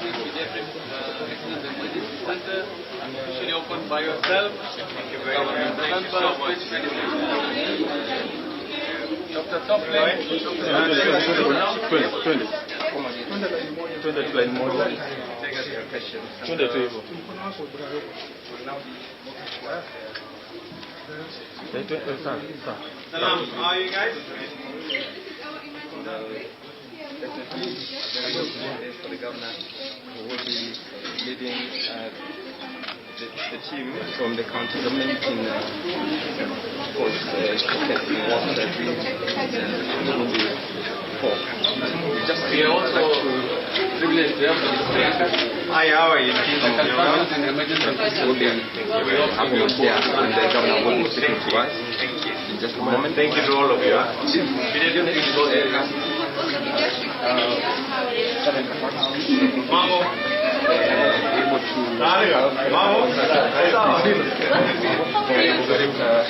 Pediatric Excellence Emergency Center, officially opened by yourself. Thank you very much. Thank you so much. Dr. Toplin. Take us your questions. Salam, how are you guys? For the governor, who will be leading the team from the county government in we are also privileged to have hi, how are you? And the governor will be speaking to us in just a moment. Thank you to all of you.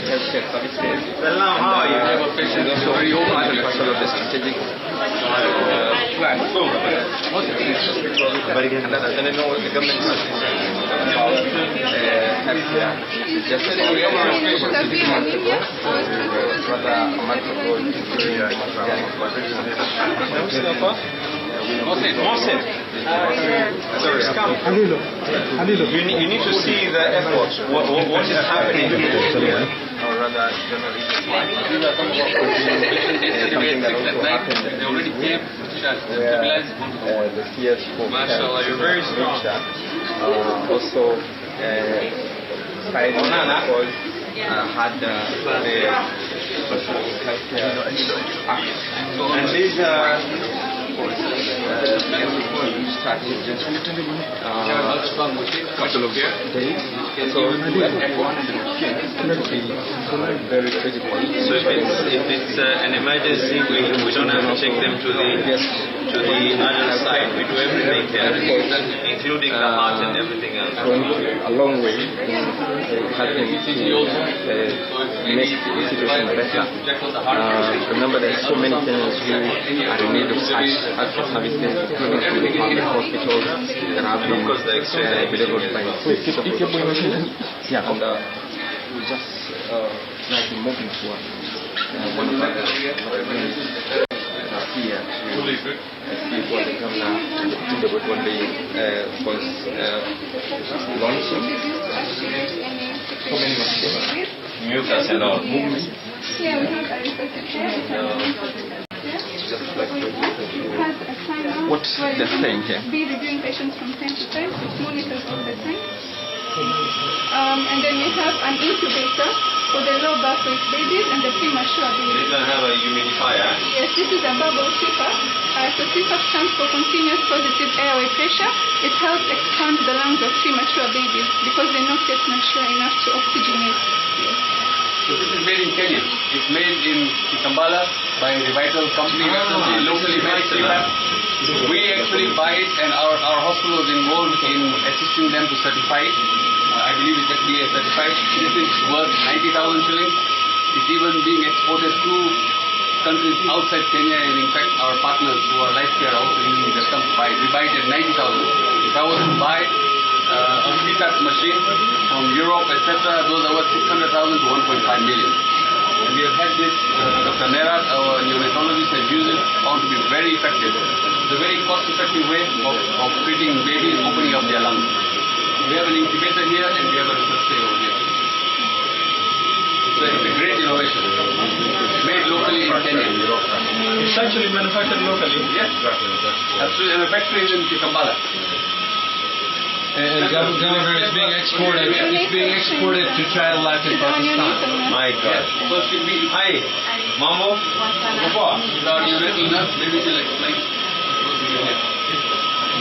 Healthcare services. How are you? Have a patient also very open to the strategic plan. And I know the government has about healthcare. Just a month ago, rather a month ago, Mohsen. Sorry, you need to see the efforts. What is happening? Or rather, generally, something that also happened. They already came where the CS4 you're very strong. Also, had the healthcare act. And these are started just couple of days. So everyone in the machine is going to be very critical. So if it's an emergency, we don't have to take them to the other side. We do everything there, including the heart and everything else. Going a long way in helping to make the situation better. Remember, there are so many Kenyans who are in need of such healthcare services, including from the public hospitals that have been delivered by and we just like moving forward. One of our here to see what the governor when they was launching so many machines, mucus and all. What's the thing here? Be reviewing patients from time to time, it monitors all the time. And then we have an incubator for the low birth weight babies and the premature babies. They're going to have a humidifier? Yes, this is a bubble CPAP. So CPAP stands for continuous positive airway pressure. It helps expand the lungs of premature babies because they're not yet mature enough to oxygenate. Yes. So this is made in Kenya. It's made in Kampala by the Vital company, locally made CPAP. We actually buy it, and our hospital is involved in assisting them to certify it. I believe it's FDA certified. This is worth 90,000 shillings. It's even being exported to countries outside Kenya, and in fact our partners who are life care are also using this come to buy it. We buy it at 90,000. If I was to buy a CPAP machine from Europe, etc., those are worth 600,000 to 1.5 million. And we have had this, Dr. Nerat, our neonatologist, has used it, found to be very effective. It's a very cost-effective way of treating babies, opening up their lungs. We have an incubator here and we have a research cell over here. So it's a great innovation. Made locally in Kenya. It's actually manufactured locally? Yes. Absolutely. And the factory is in Kampala. And Governor, it's being exported. It's being exported to child life in Pakistan. My God. So it should be. Hi, Mamo. Papa. Without your little nurse, maybe she'll explain.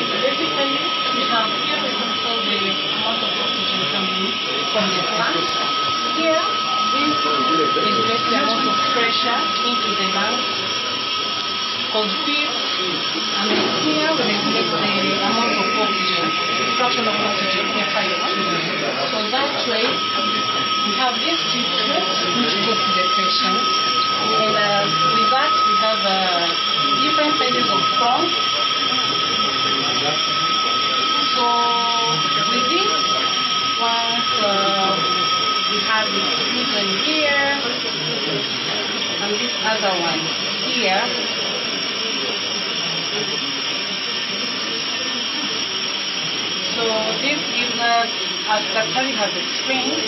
Basically, we have here we control the amount of oxygen coming from the plant. Here, this regulates the amount of pressure into the lungs called feed. And then here we regulate the amount of oxygen, fraction of oxygen per fiber. So that way, we have this tube which goes to the patient. available strong. So with this, once we have this one here and this other one here. So this gives us, as Daktari has explained,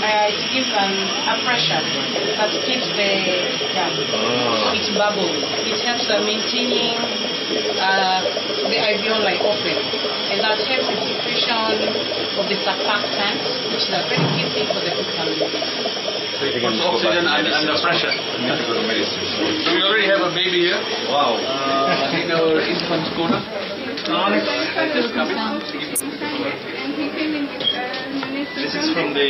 it gives a pressure that keeps it bubbles. It helps maintaining the alveoli open, and that helps the secretion of the surfactant, which is a very key thing for the family. Oxygen under pressure. So we already have a baby here. Wow. In our infant corner. This is from the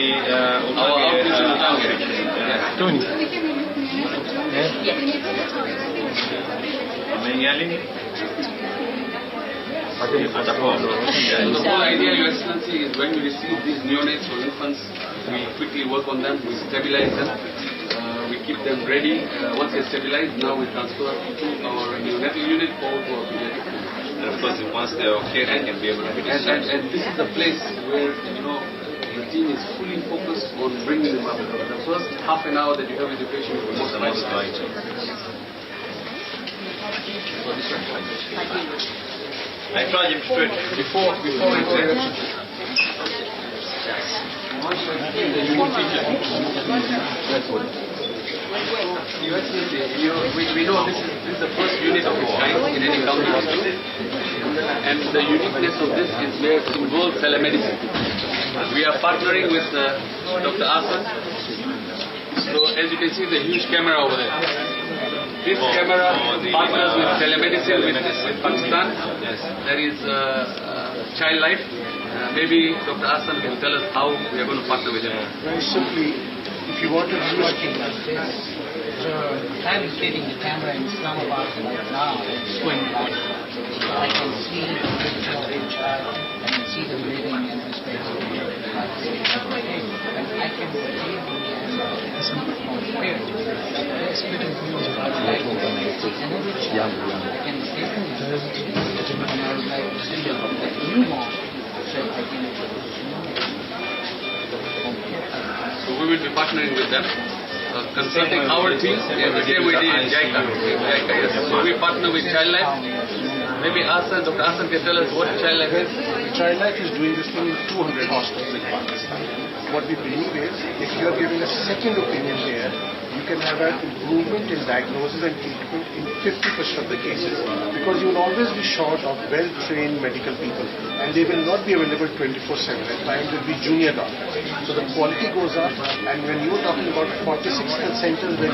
The whole idea, Your Excellency, is when we receive these neonates or infants, we quickly work on them, we stabilize them, we keep them ready. Once they're stabilized, now we transfer to our neonatal unit or to our pediatric unit. And of course, once they're okay, they can be able to be discharged. And this is the place where, the team is fully focused on bringing them up. The first half an hour that you have with the patient is the most vital. I charge him straight. Before introduction. We know this is the first unit of its kind in any county hospital, and the uniqueness of this is where it involves telemedicine. We are partnering with Dr. Asan. So as you can see, the huge camera over there. This camera partners with telemedicine with Pakistan. There is child life. Maybe Dr. Asan can tell us how we are going to partner with him. Very simply, if you want to do a scheme like this, I'm getting the camera in Islamabad right now. It's going back. I can see the picture of the child. I can see the breathing and respiration. And I can see some compared to the split of views of life. Another child can take them and I would like to see the newborn. So I can So we will be partnering with them. Consulting our team, the same we did in JICA. So we partner with Child Life. Maybe Dr. Asan can tell us what Child Life is. Child Life is doing this thing in 200 hospitals in Pakistan. What we believe is, if you are giving a second opinion here, you can have an improvement in diagnosis and treatment in 50% of the cases, because you will always be short of well-trained medical people, and they will not be available 24/7. At times there will be junior doctors. So the quality goes up, and when you are talking about 46 health centers where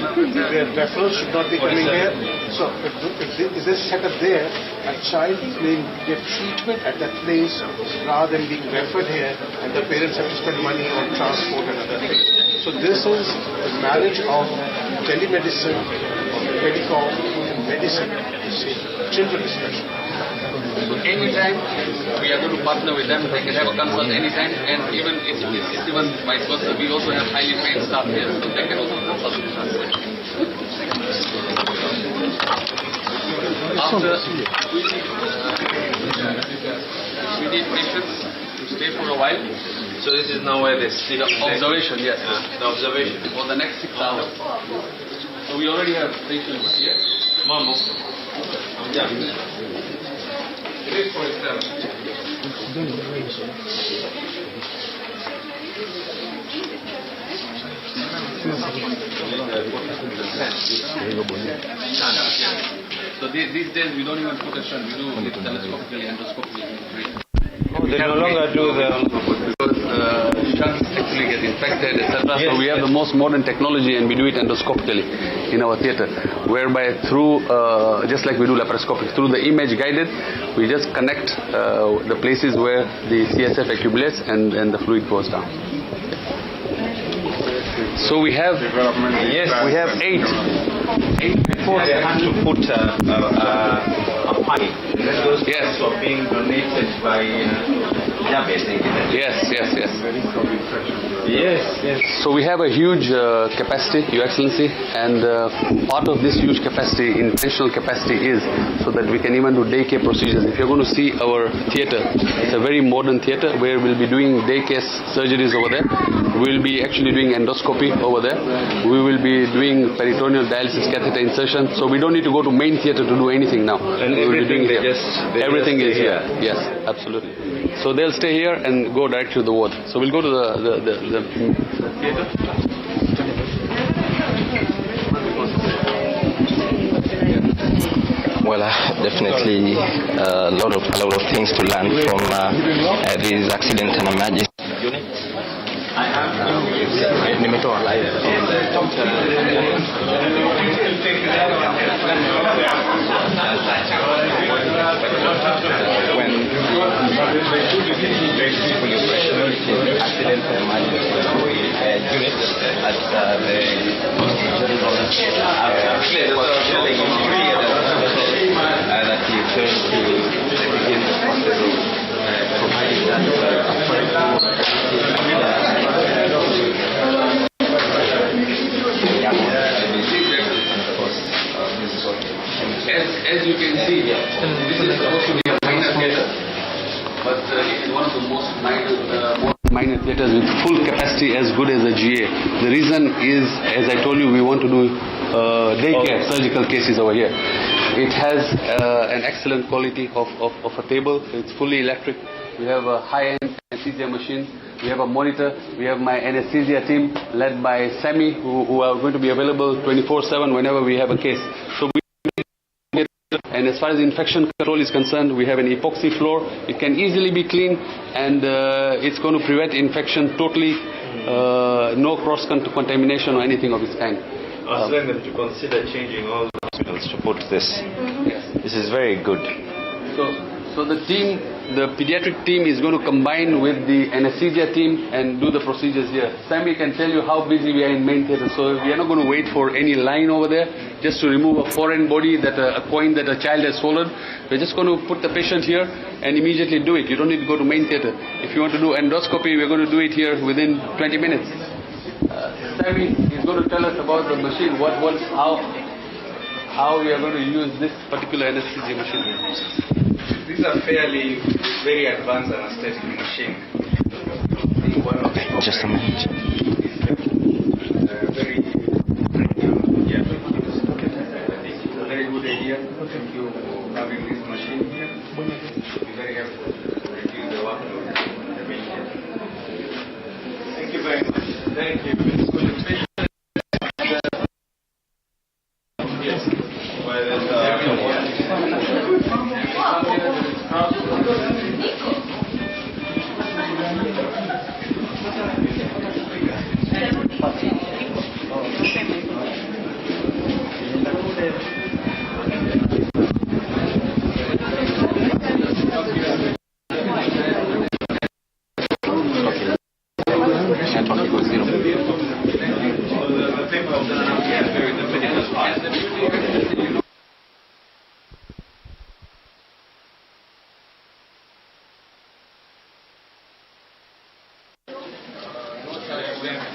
referrals should not be coming here, so if this set up there, a child may get treatment at that place rather than being referred here, and the parents have to spend money on transport and other things. So this is the marriage of telemedicine, telecom, and medicine, children especially. Anytime we are going to partner with them, they can have a consult anytime, and even if it's even vice versa, we also have highly trained staff here, so they can also consult with us. After we need patients to stay for a while. So this is now where they sleep. The observation, yes. The observation. For the next 6 hours. So we already have patients here. Mambo. Yeah. It is for itself. So these days we don't even put a shunt, we do it telescopically, endoscopically. They no longer do the... Because shunts actually get infected, etc. So we have the most modern technology, and we do it endoscopically in our theatre, whereby through, just like we do laparoscopic, through the image guided, we just connect the places where the CSF accumulates and the fluid goes down. So we have, we have 8. Before they had to put a pipe. Those yes. are being donated by Yes. So we have a huge capacity, Your Excellency, and part of this huge capacity, intentional capacity, is so that we can even do daycare procedures. If you're going to see our theatre, it's a very modern theatre where we'll be doing daycare surgeries over there. We'll be actually doing endoscopy over there. We will be doing peritoneal dialysis catheter insertion. So we don't need to go to main theatre to do anything now. And everything everything is here. Yes, absolutely. So they'll stay here and go direct to the ward. So we'll go to the theatre. Well, definitely a lot of things to learn from this accident and emergency unit. Nimetoa live when accident and emergency unit at the that he turned to begin the process of providing that As you can see, this is supposed to be a minor theatre, but it is one of the most minor theatres with full capacity as good as a GA. The reason is, as I told you, we want to do daycare surgical cases over here. It has an excellent quality of a table. It's fully electric. We have a high-end anesthesia machine. We have a monitor. We have my anesthesia team led by Sammy, who are going to be available 24/7 whenever we have a case. So and as far as infection control is concerned, we have an epoxy floor. It can easily be cleaned, and it's going to prevent infection totally. No cross-contamination or anything of its kind. Asking them to consider changing all the hospitals to put this. Yes. This is very good. So the team, the pediatric team, is going to combine with the anesthesia team and do the procedures here. Sammy can tell you how busy we are in main theatre. So we are not going to wait for any line over there just to remove a foreign body, a coin that a child has swallowed. We're just going to put the patient here and immediately do it. You don't need to go to main theatre. If you want to do endoscopy, we're going to do it here within 20 minutes. Sammy is going to tell us about the machine, how we are going to use this particular anesthesia machine. These are very advanced anesthetic machine. Just a minute. Very, yeah. This is a very good idea. Thank you for having this machine here. It will be very helpful to reduce the workload of the patient. Thank you very much. Thank you.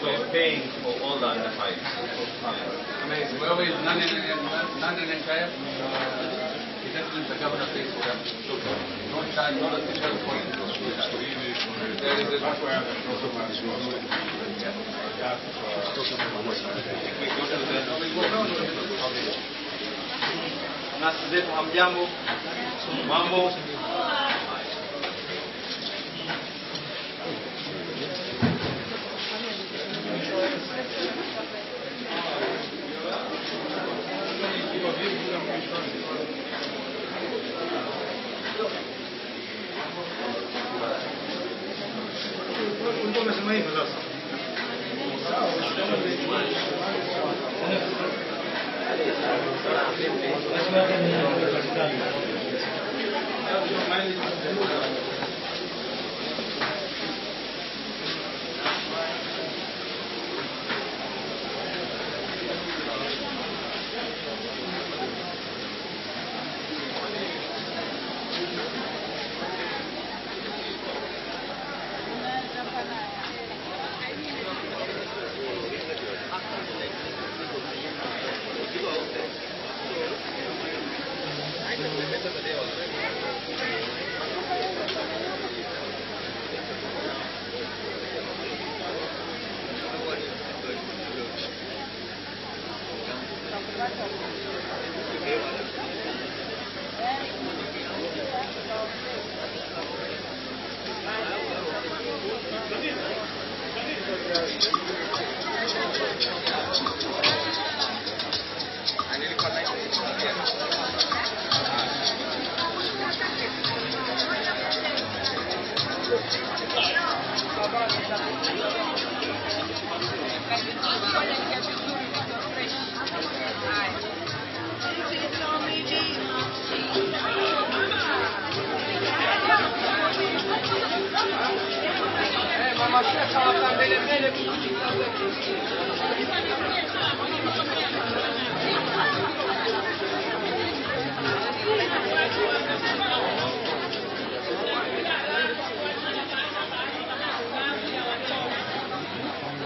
We're paying for all the under fives. Amazing. Well, we've none in entire. The governor pays for them. No charge, not a single point. There is a Hamjambo, mambo.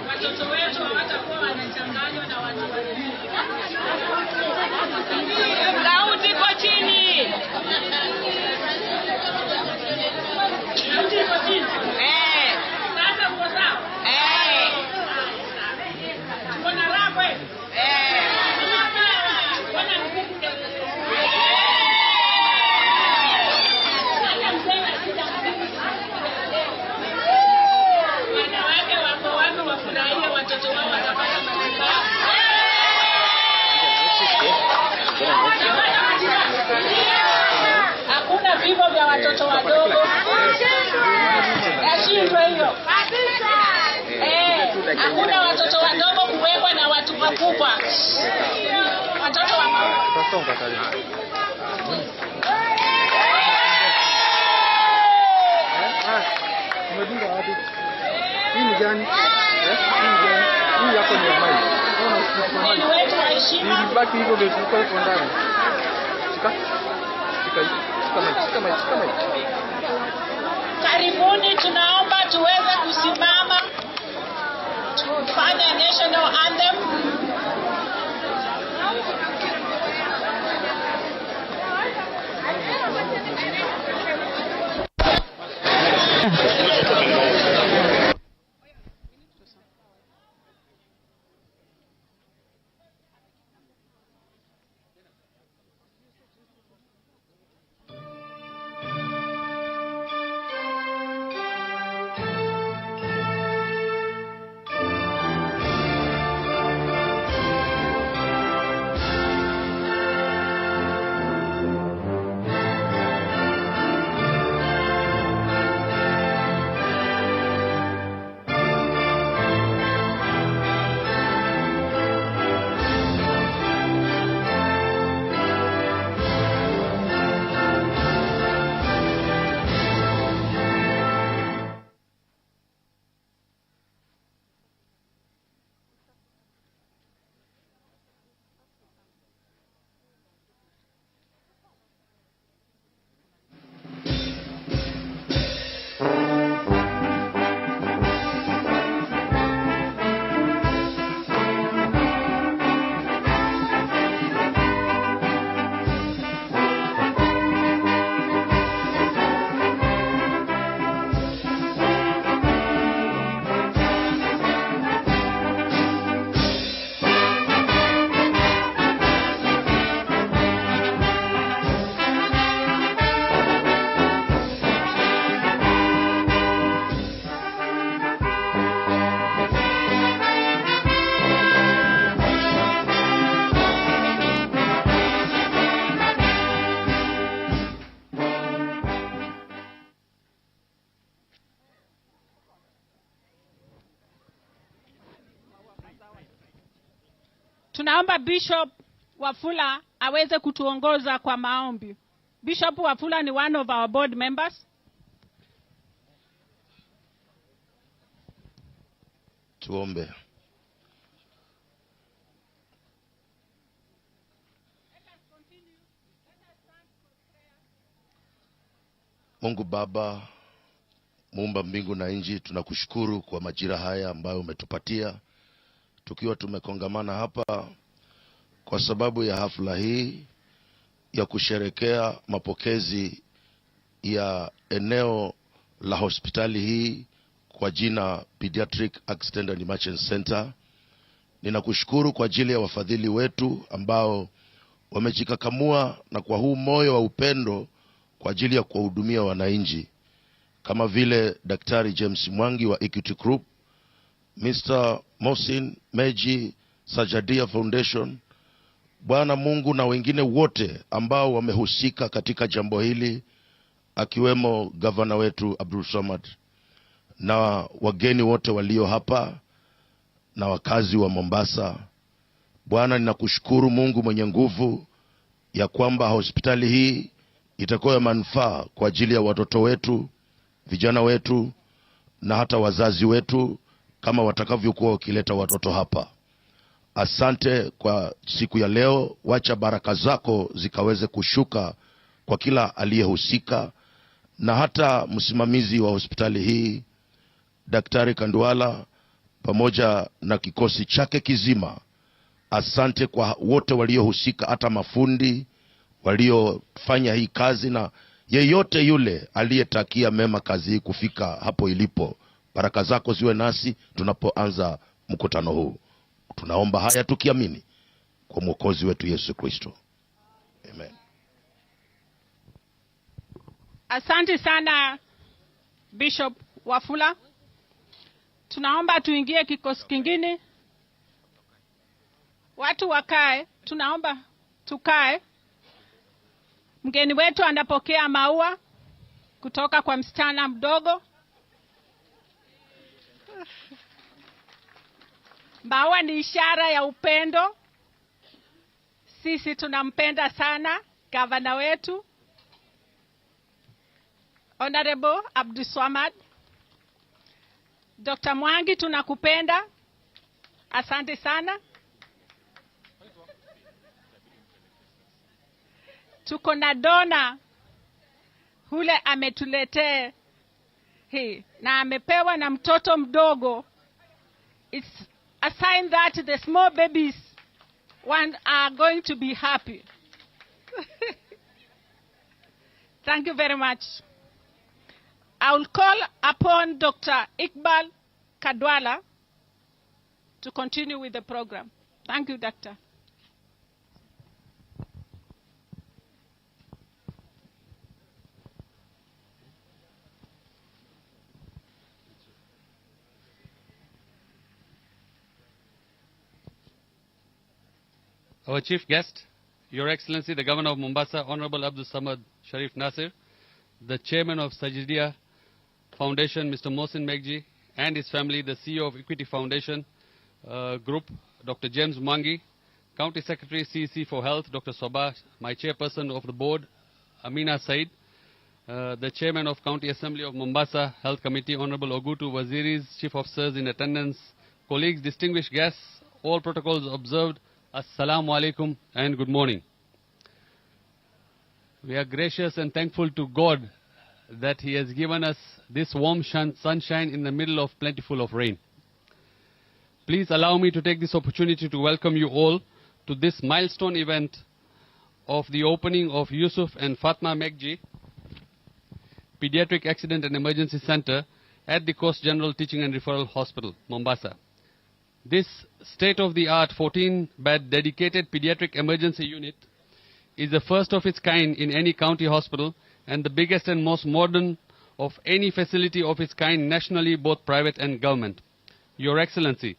Watoto wetu hawatakuwa wanachanganywa na watu wengine. Sauti iko chini. Sauti iko chini. Sasa uko sawa? Kuna raha kweli? Kuna nguvu. Wanawake wako wapi wafurahie watoto wao watapata matibabu? Hakuna vifo vya watoto wadogo. Yashindwe hiyo. Hakuna watoto wadogo kuwekwa na watu wakubwa. Watoto wakubwa. Hii ni gani? Hii yako ni mali. Ni wetu wa heshima. Hii baki hivyo ndio tulikuwa kwa ndani. Shika mai. Karibuni, tunaomba tuweze kusimama tufanye national anthem. Tunaomba Bishop Wafula aweze kutuongoza kwa maombi. Bishop Wafula ni one of our board members. Tuombe. Mungu Baba, Muumba mbingu na nchi, tunakushukuru kwa majira haya ambayo umetupatia tukiwa tumekongamana hapa kwa sababu ya hafla hii ya kusherekea mapokezi ya eneo la hospitali hii kwa jina Pediatric Accident and Emergency Center ninakushukuru kwa ajili ya wafadhili wetu ambao wamejikakamua na kwa huu moyo wa upendo kwa ajili ya kuwahudumia wananchi, kama vile Daktari James Mwangi wa Equity Group, Mr. Mosin Meji, Sajadia Foundation, Bwana Mungu, na wengine wote ambao wamehusika katika jambo hili, akiwemo gavana wetu Abdul Samad, na wageni wote walio hapa na wakazi wa Mombasa. Bwana, ninakushukuru Mungu mwenye nguvu ya kwamba hospitali hii itakuwa ya manufaa kwa ajili ya watoto wetu, vijana wetu na hata wazazi wetu, kama watakavyokuwa wakileta watoto hapa. Asante kwa siku ya leo. Wacha baraka zako zikaweze kushuka kwa kila aliyehusika, na hata msimamizi wa hospitali hii Daktari Kandwala pamoja na kikosi chake kizima. Asante kwa wote waliohusika, hata mafundi waliofanya hii kazi, na yeyote yule aliyetakia mema kazi hii kufika hapo ilipo. Baraka zako ziwe nasi tunapoanza mkutano huu. Tunaomba haya tukiamini kwa Mwokozi wetu Yesu Kristo. Amen. Asante sana Bishop Wafula. Tunaomba tuingie kikosi kingine. Watu wakae, tunaomba tukae. Mgeni wetu anapokea maua kutoka kwa msichana mdogo. Maua ni ishara ya upendo. Sisi tunampenda sana gavana wetu Honorable Abdul Samad. Dr. Mwangi, tunakupenda. Asante sana. Tuko na dona hule ametuletea hii, na amepewa na mtoto mdogo. It's a sign that the small babies are going to be happy. Thank you very much. I will call upon Dr. Iqbal Kadwala to continue with the program. Thank you, Doctor. Our chief guest, Your Excellency, the Governor of Mombasa, Honorable Abdul Samad Sharif Nasir, the Chairman of Sajidia Foundation, Mr. Mosin Megji, and his family, the CEO of Equity Foundation Group, Dr. James Mwangi, County Secretary, CEC for Health, Dr. Soba, my Chairperson of the Board, Amina Said, the Chairman of County Assembly of Mombasa Health Committee, Honorable Ogutu Waziris, Chief Officers in attendance, colleagues, distinguished guests, all protocols observed, Assalamu alaikum and good morning. We are gracious and thankful to God that He has given us this warm sunshine in the middle of plentiful of rain. Please allow me to take this opportunity to welcome you all to this milestone event of the opening of Yusuf and Fatma Megji Pediatric Accident and Emergency Center at the Coast General Teaching and Referral Hospital, Mombasa. This state-of-the-art 14-bed dedicated pediatric emergency unit is the first of its kind in any county hospital and the biggest and most modern of any facility of its kind nationally, both private and government. Your Excellency,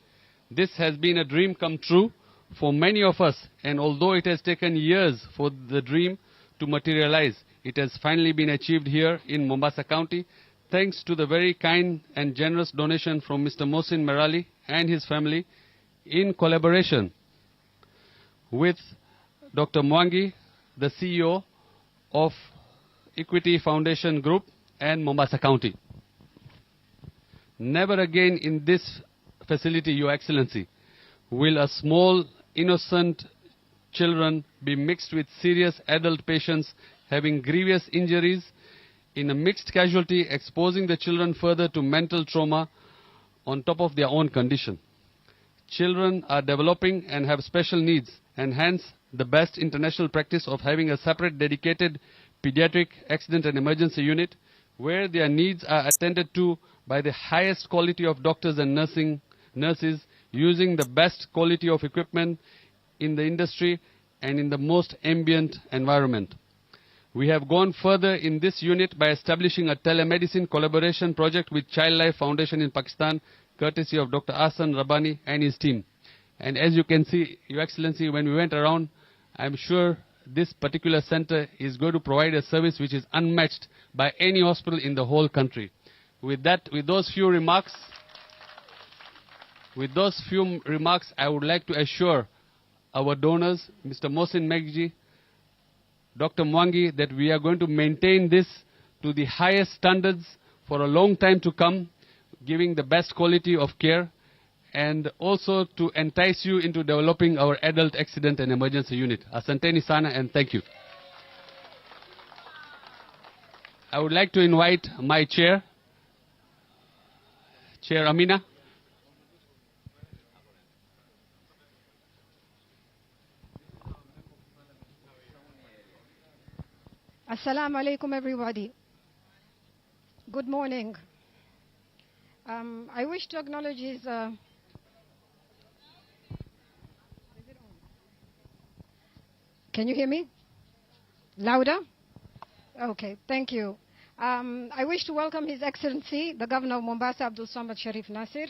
this has been a dream come true for many of us, and although it has taken years for the dream to materialize, it has finally been achieved here in Mombasa County, thanks to the very kind and generous donation from Mr. Mosin Merali and his family in collaboration with Dr. Mwangi, the CEO of Equity Foundation Group and Mombasa County. Never again in this facility, Your Excellency, will a small, innocent children be mixed with serious adult patients having grievous injuries in a mixed casualty, exposing the children further to mental trauma on top of their own condition. Children are developing and have special needs, and hence the best international practice of having a separate dedicated pediatric accident and emergency unit where their needs are attended to by the highest quality of doctors and nurses using the best quality of equipment in the industry and in the most ambient environment. We have gone further in this unit by establishing a telemedicine collaboration project with Child Life Foundation in Pakistan, courtesy of Dr. Ahsan Rabbani and his team. And as you can see, Your Excellency, when we went around, I'm sure this particular center is going to provide a service which is unmatched by any hospital in the whole country. With those few remarks, I would like to assure our donors, Mr. Mohsin Megji, Dr. Mwangi, that we are going to maintain this to the highest standards for a long time to come, giving the best quality of care, and also to entice you into developing our adult accident and emergency unit. Asanteni sana, and thank you. I would like to invite my chair, Chair Amina. Assalamu alaikum, everybody. Good morning. I wish to acknowledge his... Can you hear me? Louder? Okay, thank you. I wish to welcome His Excellency, the Governor of Mombasa, Abdul Samad Sharif Nasir.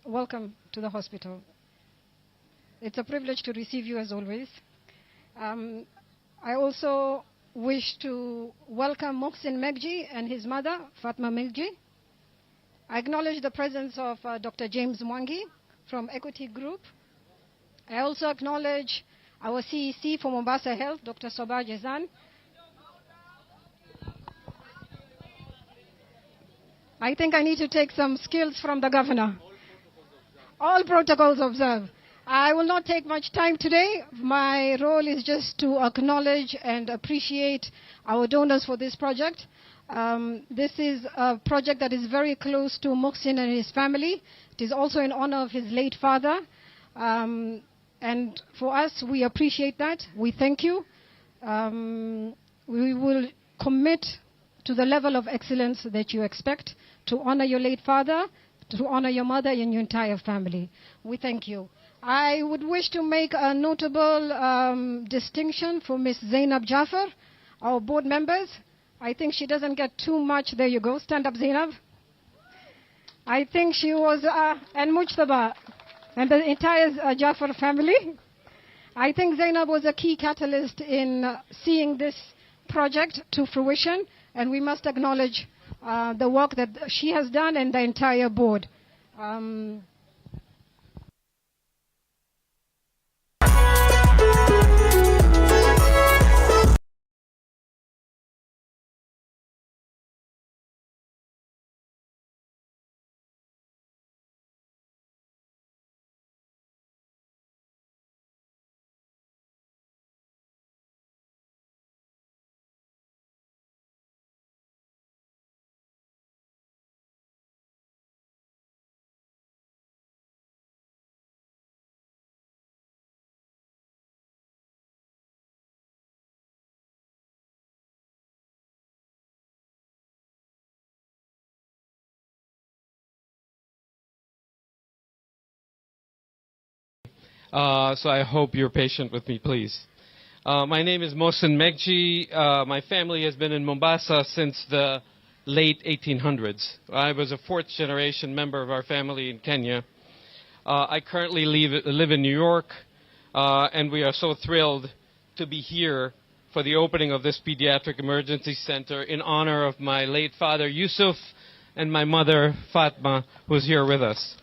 Welcome to the hospital. It's a privilege to receive you as always. I also wish to welcome Mohsin Megji and his mother, Fatma Megji. I acknowledge the presence of Dr. James Mwangi from Equity Group. I also acknowledge our CEC for Mombasa Health, Dr. Soba Jezan. I think I need to take some skills from the governor. All protocols observed. I will not take much time today. My role is just to acknowledge and appreciate our donors for this project. This is a project that is very close to Mohsin and his family. It is also in honor of his late father. And for us, we appreciate that. We thank you. We will commit to the level of excellence that you expect to honor your late father, to honor your mother and your entire family. We thank you. I would wish to make a notable distinction for Ms. Zainab Jaffer, our board members. I think she doesn't get too much. There you go. Stand up, Zainab. I think she was, and Mujtaba, and the entire Jaffer family. I think Zainab was a key catalyst in seeing this project to fruition, and we must acknowledge the work that she has done and the entire board. So I hope you're patient with me, please. My name is Mohsin Megji. My family has been in Mombasa since the late 1800s. I was a fourth-generation member of our family in Kenya. I currently live in New York, and we are so thrilled to be here for the opening of this pediatric emergency center in honor of my late father, Yusuf, and my mother, Fatma, who's here with us.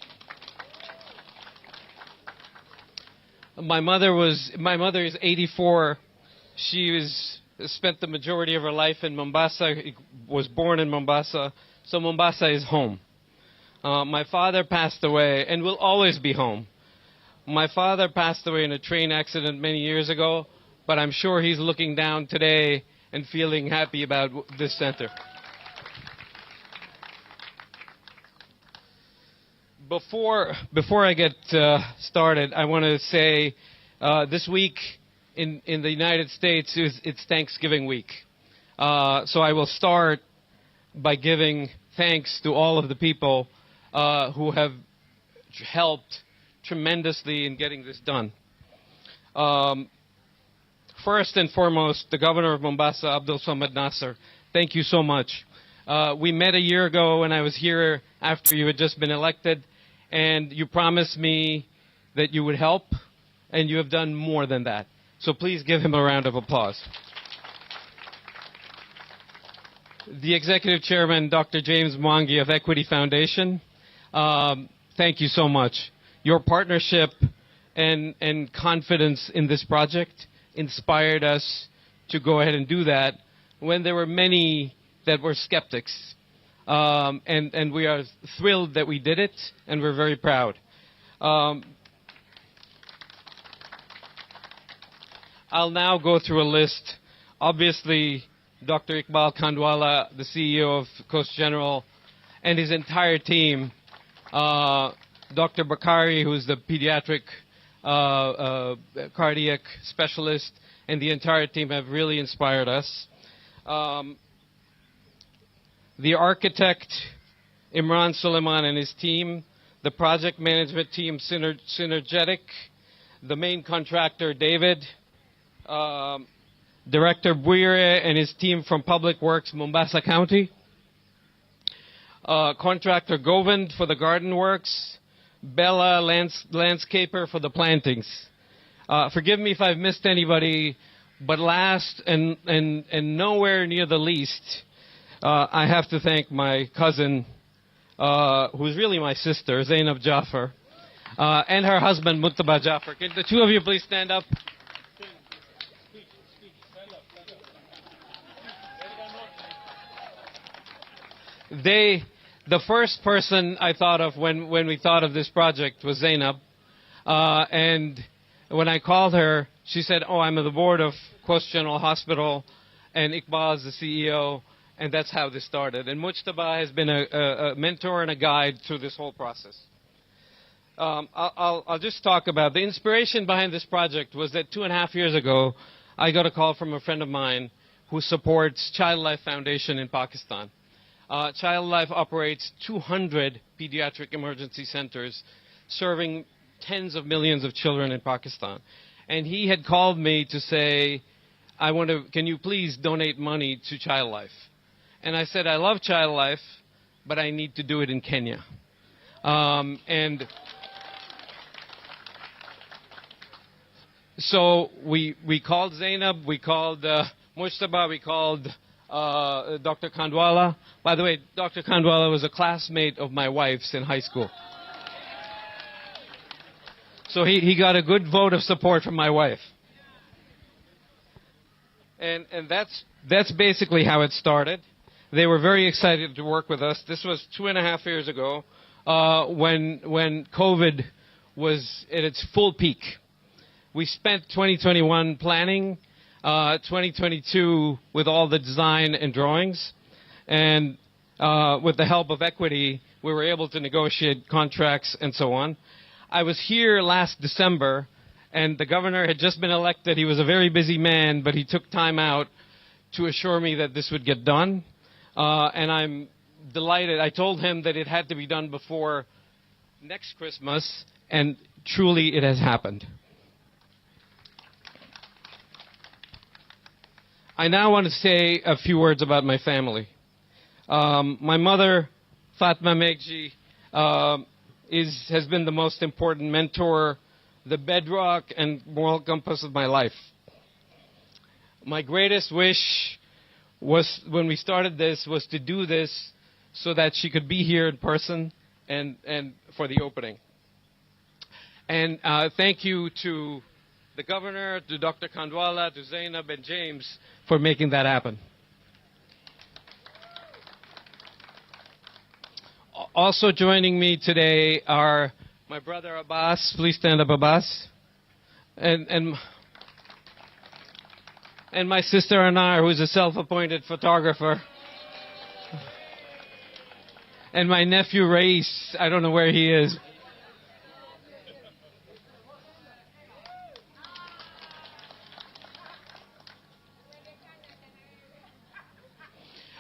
My mother is 84. She spent the majority of her life in Mombasa, was born in Mombasa, so Mombasa is home. My father passed away and will always be home. My father passed away in a train accident many years ago, but I'm sure he's looking down today and feeling happy about this center. Before I get started, I want to say this week in the United States, it's Thanksgiving week. So I will start by giving thanks to all of the people who have helped tremendously in getting this done. First and foremost, the Governor of Mombasa, Abdul Samad Nasser, thank you so much. We met a year ago when I was here after you had just been elected, and you promised me that you would help, and you have done more than that. So please give him a round of applause. The Executive Chairman, Dr. James Mwangi of Equity Foundation, thank you so much. Your partnership and confidence in this project inspired us to go ahead and do that when there were many that were skeptics. And we are thrilled that we did it, and we're very proud. I'll now go through a list. Obviously, Dr. Iqbal Khandwala, the CEO of Coast General, and his entire team, Dr. Bakari, who's the pediatric cardiac specialist, and the entire team have really inspired us. The architect, Imran Suleiman and his team, the project management team, Synergetic, the main contractor, David, Director Buire and his team from Public Works, Mombasa County, contractor Govind for the garden works, Bella, landscaper for the plantings. Forgive me if I've missed anybody, but last and nowhere near the least, I have to thank my cousin, who's really my sister, Zainab Jaffer, and her husband, Muttaba Jaffer. Can the two of you please stand up? The first person I thought of when we thought of this project was Zainab. And when I called her, she said, oh, I'm on the board of Coast General Hospital, and Iqbal is the CEO, and that's how this started. And Mujtaba has been a mentor and a guide through this whole process. I'll just talk about the inspiration behind this project was that 2.5 years ago, I got a call from a friend of mine who supports Child Life Foundation in Pakistan. Child Life operates 200 pediatric emergency centers serving tens of millions of children in Pakistan. And he had called me to say, can you please donate money to Child Life? And I said, I love Child Life, but I need to do it in Kenya. And so we called Zainab, we called Mujtaba, we called Dr. Khandwala. By the way, Dr. Khandwala was a classmate of my wife's in high school. So he got a good vote of support from my wife. And that's basically how it started. They were very excited to work with us. This was 2.5 years ago when COVID was at its full peak. We spent 2021 planning, 2022 with all the design and drawings, and with the help of Equity, we were able to negotiate contracts and so on. I was here last December, and the governor had just been elected. He was a very busy man, but he took time out to assure me that this would get done. And I'm delighted. I told him that it had to be done before next Christmas, and truly it has happened. I now want to say a few words about my family. My mother, Fatma Megji, has been the most important mentor, the bedrock and moral compass of my life. My greatest wish was, when we started this, was to do this so that she could be here in person and for the opening. And thank you to the governor, to Dr. Khandwala, to Zainab and James for making that happen. Also joining me today are my brother Abbas. Please stand up, Abbas. And my sister Anar, who's a self-appointed photographer. And my nephew Rais, I don't know where he is.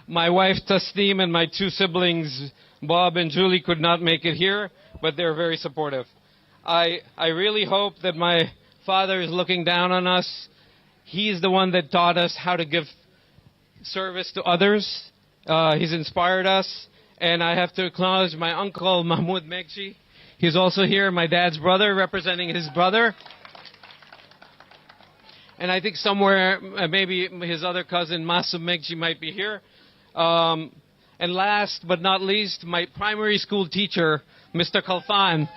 My wife Tasneem and my two siblings, Bob and Julie, could not make it here, but they're very supportive. I really hope that my father is looking down on us. He's the one that taught us how to give service to others. He's inspired us. And I have to acknowledge my uncle, Mahmoud Megji. He's also here, my dad's brother, representing his brother. And I think somewhere, maybe his other cousin, Masum Megji, might be here. And last but not least, my primary school teacher, Mr. Khalfan.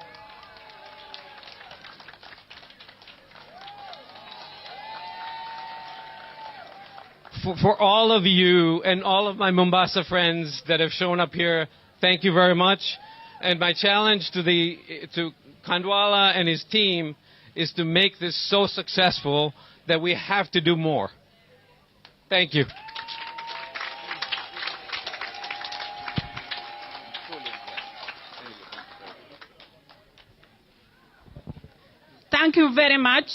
For all of you and all of my Mombasa friends that have shown up here, thank you very much. And my challenge to Khandwala and his team is to make this so successful that we have to do more. Thank you. Thank you very much.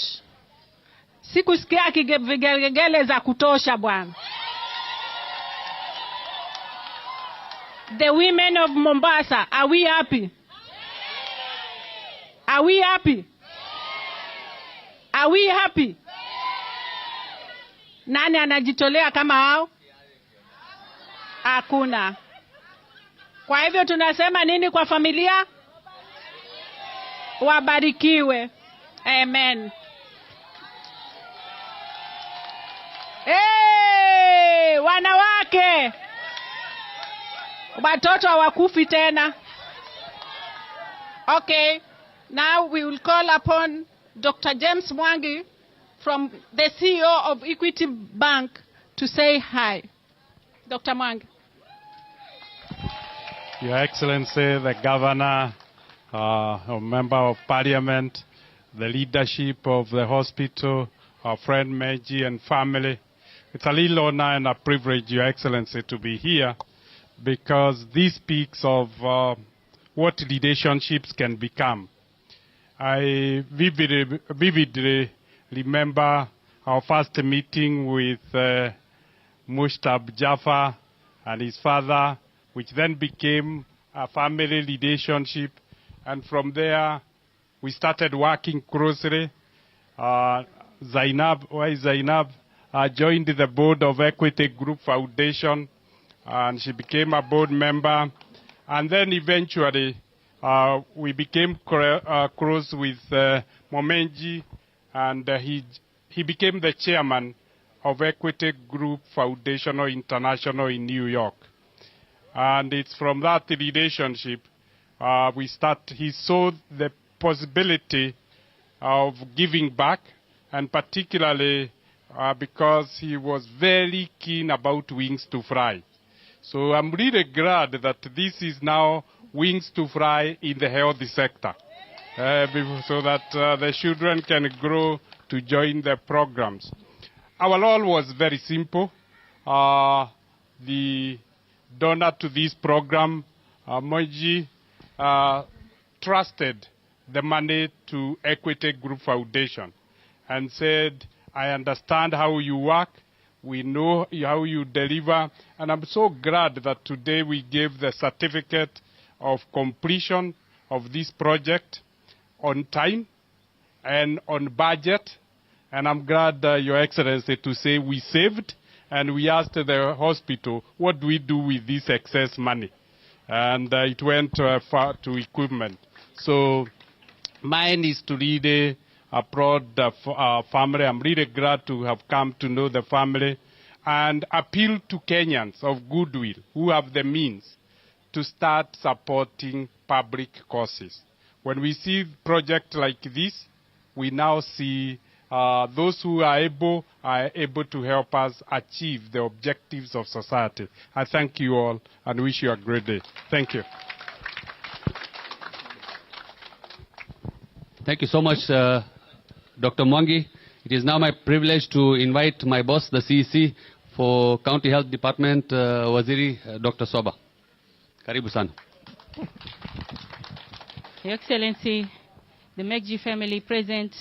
Sikusikia vigelegele za kutosha bwana. The women of Mombasa, are we happy? Are we happy? Are we happy? Nani anajitolea kama hao? Hakuna. Kwa hivyo tunasema nini kwa familia? Wabarikiwe. Amen. Hey, wanawake. Watoto hawakufi tena. Okay. Now we will call upon Dr. James Mwangi from the CEO of Equity Bank to say hi. Dr. Mwangi. Your Excellency, the Governor, a Member of Parliament, the leadership of the hospital, our friend Meji and family. It's a little honor and a privilege, Your Excellency, to be here because this speaks of what relationships can become. I vividly remember our first meeting with Mushtab Jafar and his father, which then became a family relationship. And from there, we started working closely. Zainab joined the board of Equity Group Foundation, and she became a board member. And then eventually, we became close with Momenji, and he became the chairman of Equity Group Foundation International in New York. And it's from that relationship he saw the possibility of giving back, and particularly because he was very keen about Wings to Fly. So I'm really glad that this is now Wings to Fly in the health sector, so that the children can grow to join the programs. Our role was very simple. The donor to this program, Moji, trusted the money to Equity Group Foundation and said, I understand how you work, we know how you deliver, and I'm so glad that today we gave the certificate of completion of this project on time and on budget. And I'm glad, Your Excellency, to say we saved, and we asked the hospital, what do we do with this excess money? And it went far to equipment. So mine is to really applaud the family. I'm really glad to have come to know the family and appeal to Kenyans of goodwill who have the means to start supporting public causes. When we see projects like this, we now see those who are able to help us achieve the objectives of society. I thank you all and wish you a great day. Thank you. Thank you so much, Dr. Mwangi. It is now my privilege to invite my boss, the CEC, for County Health Department, Waziri Dr. Soba. Karibu sana. Your Excellency, the Megji family present,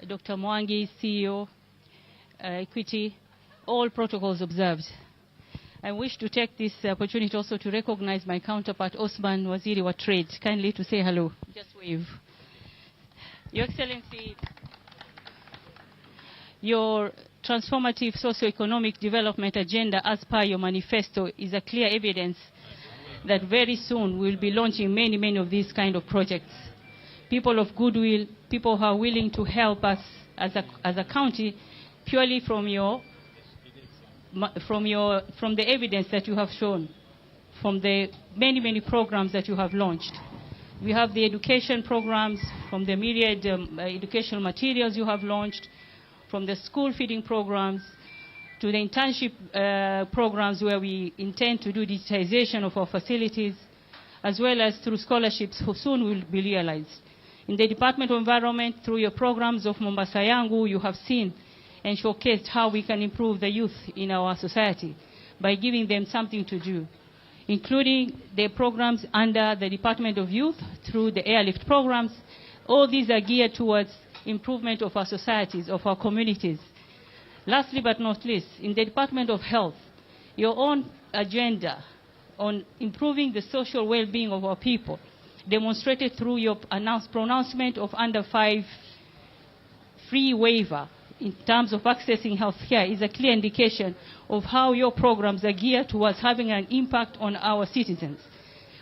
Dr. Mwangi, CEO, Equity, all protocols observed. I wish to take this opportunity also to recognize my counterpart, Osman Waziri wa Trade. Kindly to say hello. Just wave. Your Excellency, your transformative socio-economic development agenda as per your manifesto is a clear evidence that very soon we'll be launching many of these kind of projects. People of goodwill, people who are willing to help us as a county purely from the evidence that you have shown, from the many programs that you have launched. We have the education programs, from the myriad educational materials you have launched, from the school feeding programs to the internship programs where we intend to do digitization of our facilities, as well as through scholarships who soon will be realized. In the Department of Environment, through your programs of Mombasa Yangu, you have seen and showcased how we can improve the youth in our society by giving them something to do, including the programs under the Department of Youth through the airlift programs. All these are geared towards improvement of our societies, of our communities. Lastly but not least, in the Department of Health, your own agenda on improving the social well-being of our people, demonstrated through your pronouncement of under 5 free waiver in terms of accessing health care, is a clear indication of how your programs are geared towards having an impact on our citizens.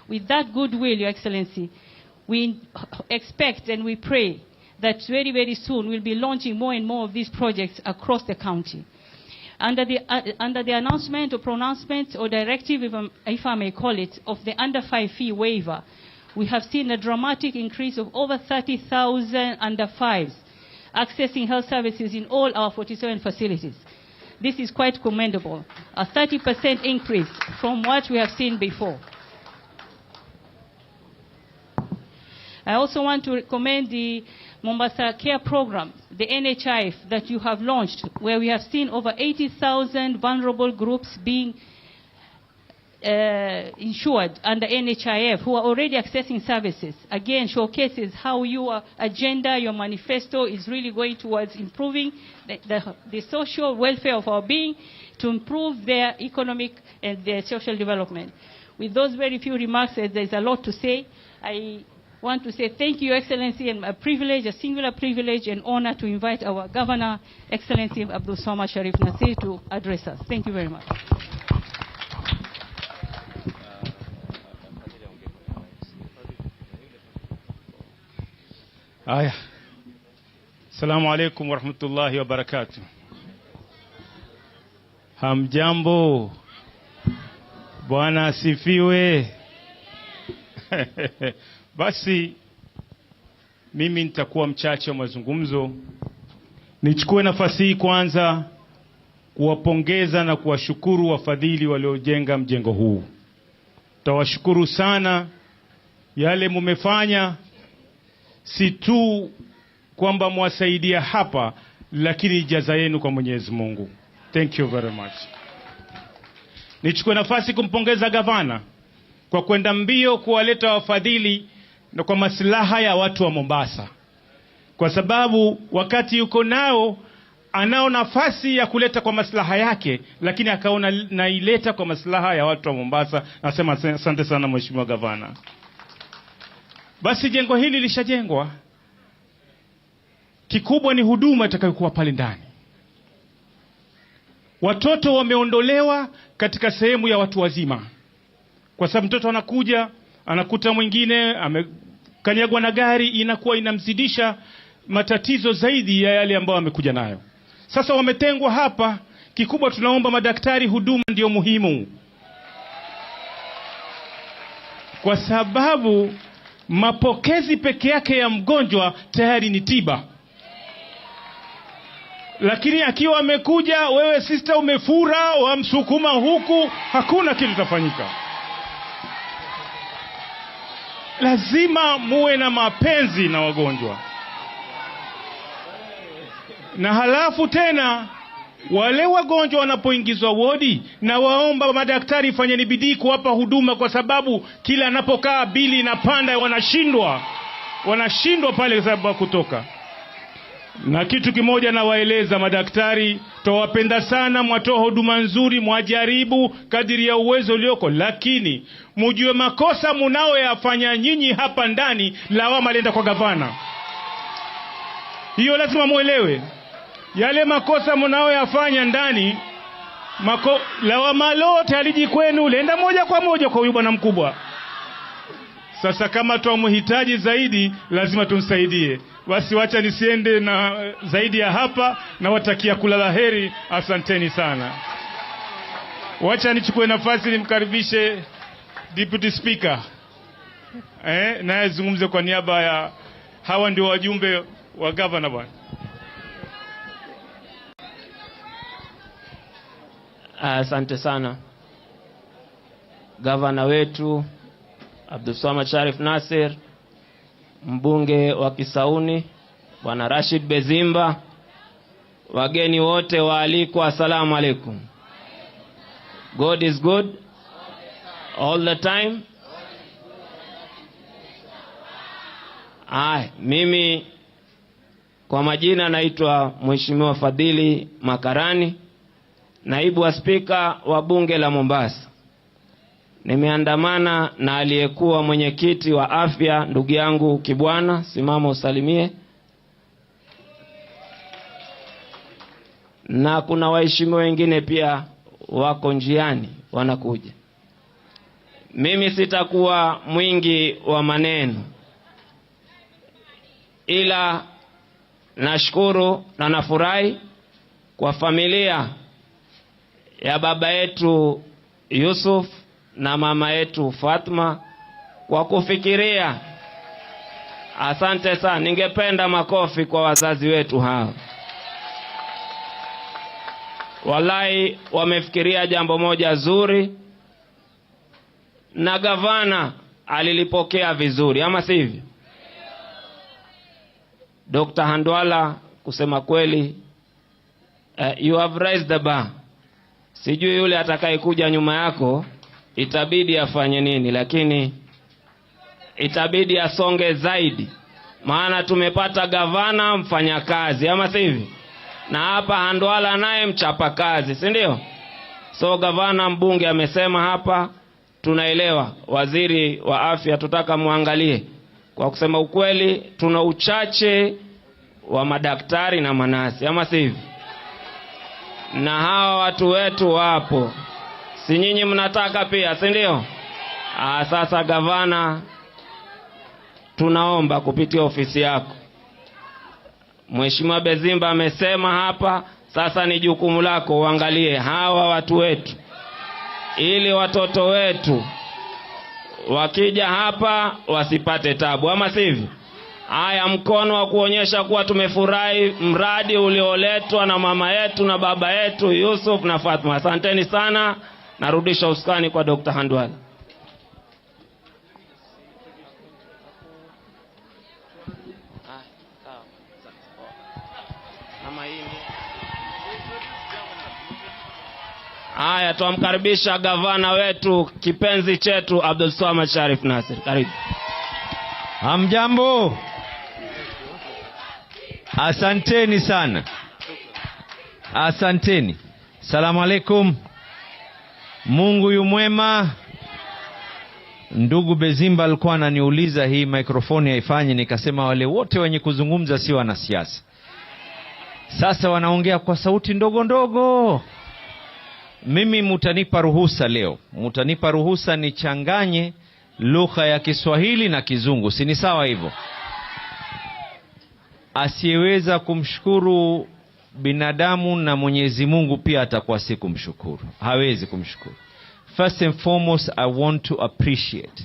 With that goodwill, Your Excellency, we expect and we pray that very soon we'll be launching more and more of these projects across the county. Under the announcement or pronouncement or directive, if I may call it, of the under 5 fee waiver, we have seen a dramatic increase of over 30,000 under 5s accessing health services in all our 47 facilities. This is quite commendable, a 30% increase from what we have seen before. I also want to commend the Mombasa Care Program, the NHIF that you have launched, where we have seen over 80,000 vulnerable groups being insured under NHIF who are already accessing services. Again, showcases how your agenda, your manifesto is really going towards improving the social welfare of our being to improve their economic and their social development. With those very few remarks, there's a lot to say. I want to say thank you, Your Excellency, and a privilege, a singular privilege and honor to invite our Governor, Excellency Abdul Samad Sharif Nasir, to address us. Thank you very much. Aya. Assalamu alaikum wa rahmatullahi wa barakatuh. Hamjambo. Bwana asifiwe. Basi mimi nitakuwa mchache wa mazungumzo. Nichukue nafasi hii kwanza kuwapongeza na kuwashukuru wafadhili waliojenga mjengo huu. Tawashukuru sana, yale mumefanya si tu kwamba mwasaidia hapa, lakini jaza yenu kwa Mwenyezi Mungu. Thank you very much. Nichukue nafasi kumpongeza gavana kwa kwenda mbio kuwaleta wafadhili na kwa maslaha ya watu wa Mombasa, kwa sababu wakati yuko nao anao nafasi ya kuleta kwa maslaha yake, lakini akaona naileta kwa maslaha ya watu wa Mombasa. Nasema asante sana Mheshimiwa Gavana. Basi jengo hili lishajengwa, kikubwa ni huduma itakayokuwa pale ndani. Watoto wameondolewa katika sehemu ya watu wazima, kwa sababu mtoto anakuja anakuta mwingine amekanyagwa na gari, inakuwa inamzidisha matatizo zaidi ya yale ambayo amekuja nayo. Sasa wametengwa hapa. Kikubwa tunaomba madaktari, huduma ndio muhimu, kwa sababu mapokezi peke yake ya mgonjwa tayari ni tiba. Lakini akiwa amekuja, wewe sister umefura, wamsukuma huku, hakuna kitu kitafanyika. Lazima muwe na mapenzi na wagonjwa. Na halafu tena wale wagonjwa wanapoingizwa wodi, na waomba madaktari fanyeni bidii kuwapa huduma, kwa sababu kila anapokaa bili inapanda, wanashindwa pale sababu kutoka. Na kitu kimoja nawaeleza madaktari, twawapenda sana, mwatoa huduma nzuri, mwajaribu kadiri ya uwezo ulioko, lakini mujue makosa munaoyafanya nyinyi hapa ndani, lawama lenda kwa gavana. Hiyo lazima muelewe. Yale makosa munaoyafanya ndani, lawama lote haliji kwenu, lenda moja kwa moja kwa huyu bwana mkubwa. Sasa kama twamhitaji zaidi, lazima tumsaidie. Basi wacha nisiende na zaidi ya hapa, na watakia kula laheri. Asanteni sana. Wacha nichukue nafasi nimkaribishe Deputy Speaker. Naye zungumze kwa niaba ya hawa ndio wajumbe wa governor bwana. Asante sana. Gavana wetu Abdulswamad Sharif Nasir, mbunge wa Kisauni Bwana Rashid Bezimba, wageni wote waalikwa, asalamu alaikum. God is good all the time. Mimi kwa majina naitwa Mheshimiwa Fadhili Makarani, naibu wa spika wa bunge la Mombasa. Nimeandamana na aliyekuwa mwenyekiti wa afya ndugu yangu Kibwana, simama usalimie. Na kuna waheshimiwa wengine pia wako njiani wanakuja. Mimi sitakuwa mwingi wa maneno, ila nashukuru na nafurahi kwa familia ya baba yetu Yusuf na mama yetu Fatma kwa kufikiria. Asante sana. Ningependa makofi kwa wazazi wetu hao. Wallahi wamefikiria jambo moja zuri, na gavana alilipokea vizuri, ama sivyo? Dr. Handwala, kusema kweli, you have raised the bar. Sijui yule atakayekuja nyuma yako itabidi afanye nini, lakini itabidi asonge zaidi, maana tumepata gavana mfanyakazi, ama sivyo? Na hapa Handwala naye mchapa kazi, si ndio? So gavana, mbunge amesema hapa, tunaelewa. Waziri wa afya tutaka muangalie. Kwa kusema ukweli, tuna uchache wa madaktari na manasi, ama sivyo? Na hawa watu wetu wapo, si nyinyi mnataka pia, si ndio? Sasa gavana, tunaomba kupitia ofisi yako, Mheshimiwa Bezimba amesema hapa, sasa ni jukumu lako uangalie hawa watu wetu, ili watoto wetu wakija hapa wasipate tabu, ama sivyo? Haya, mkono wa kuonyesha kuwa tumefurahi mradi ulioletwa na mama yetu na baba yetu Yusuf na Fatma. Asanteni sana. Narudisha usukani kwa Dr. Handwala. Haya, tuamkaribisha gavana wetu kipenzi chetu Abdulswamad Sharif Nasir. Karibu. Hamjambo. Asanteni sana. Asanteni. Salamu alaikum. Mungu yu mwema. Ndugu Bezimba alikuwa ananiuliza hii mikrofoni haifanyi, nikasema wale wote wenye kuzungumza si wanasiasa. Sasa wanaongea kwa sauti ndogo ndogo. Mimi mutanipa ruhusa leo. Mutanipa ruhusa nichanganye lugha ya Kiswahili na Kizungu. Si ni sawa hivyo? Asiyeweza kumshukuru binadamu na Mwenyezi Mungu pia atakuwa si kumshukuru. Hawezi kumshukuru. First and foremost, I want to appreciate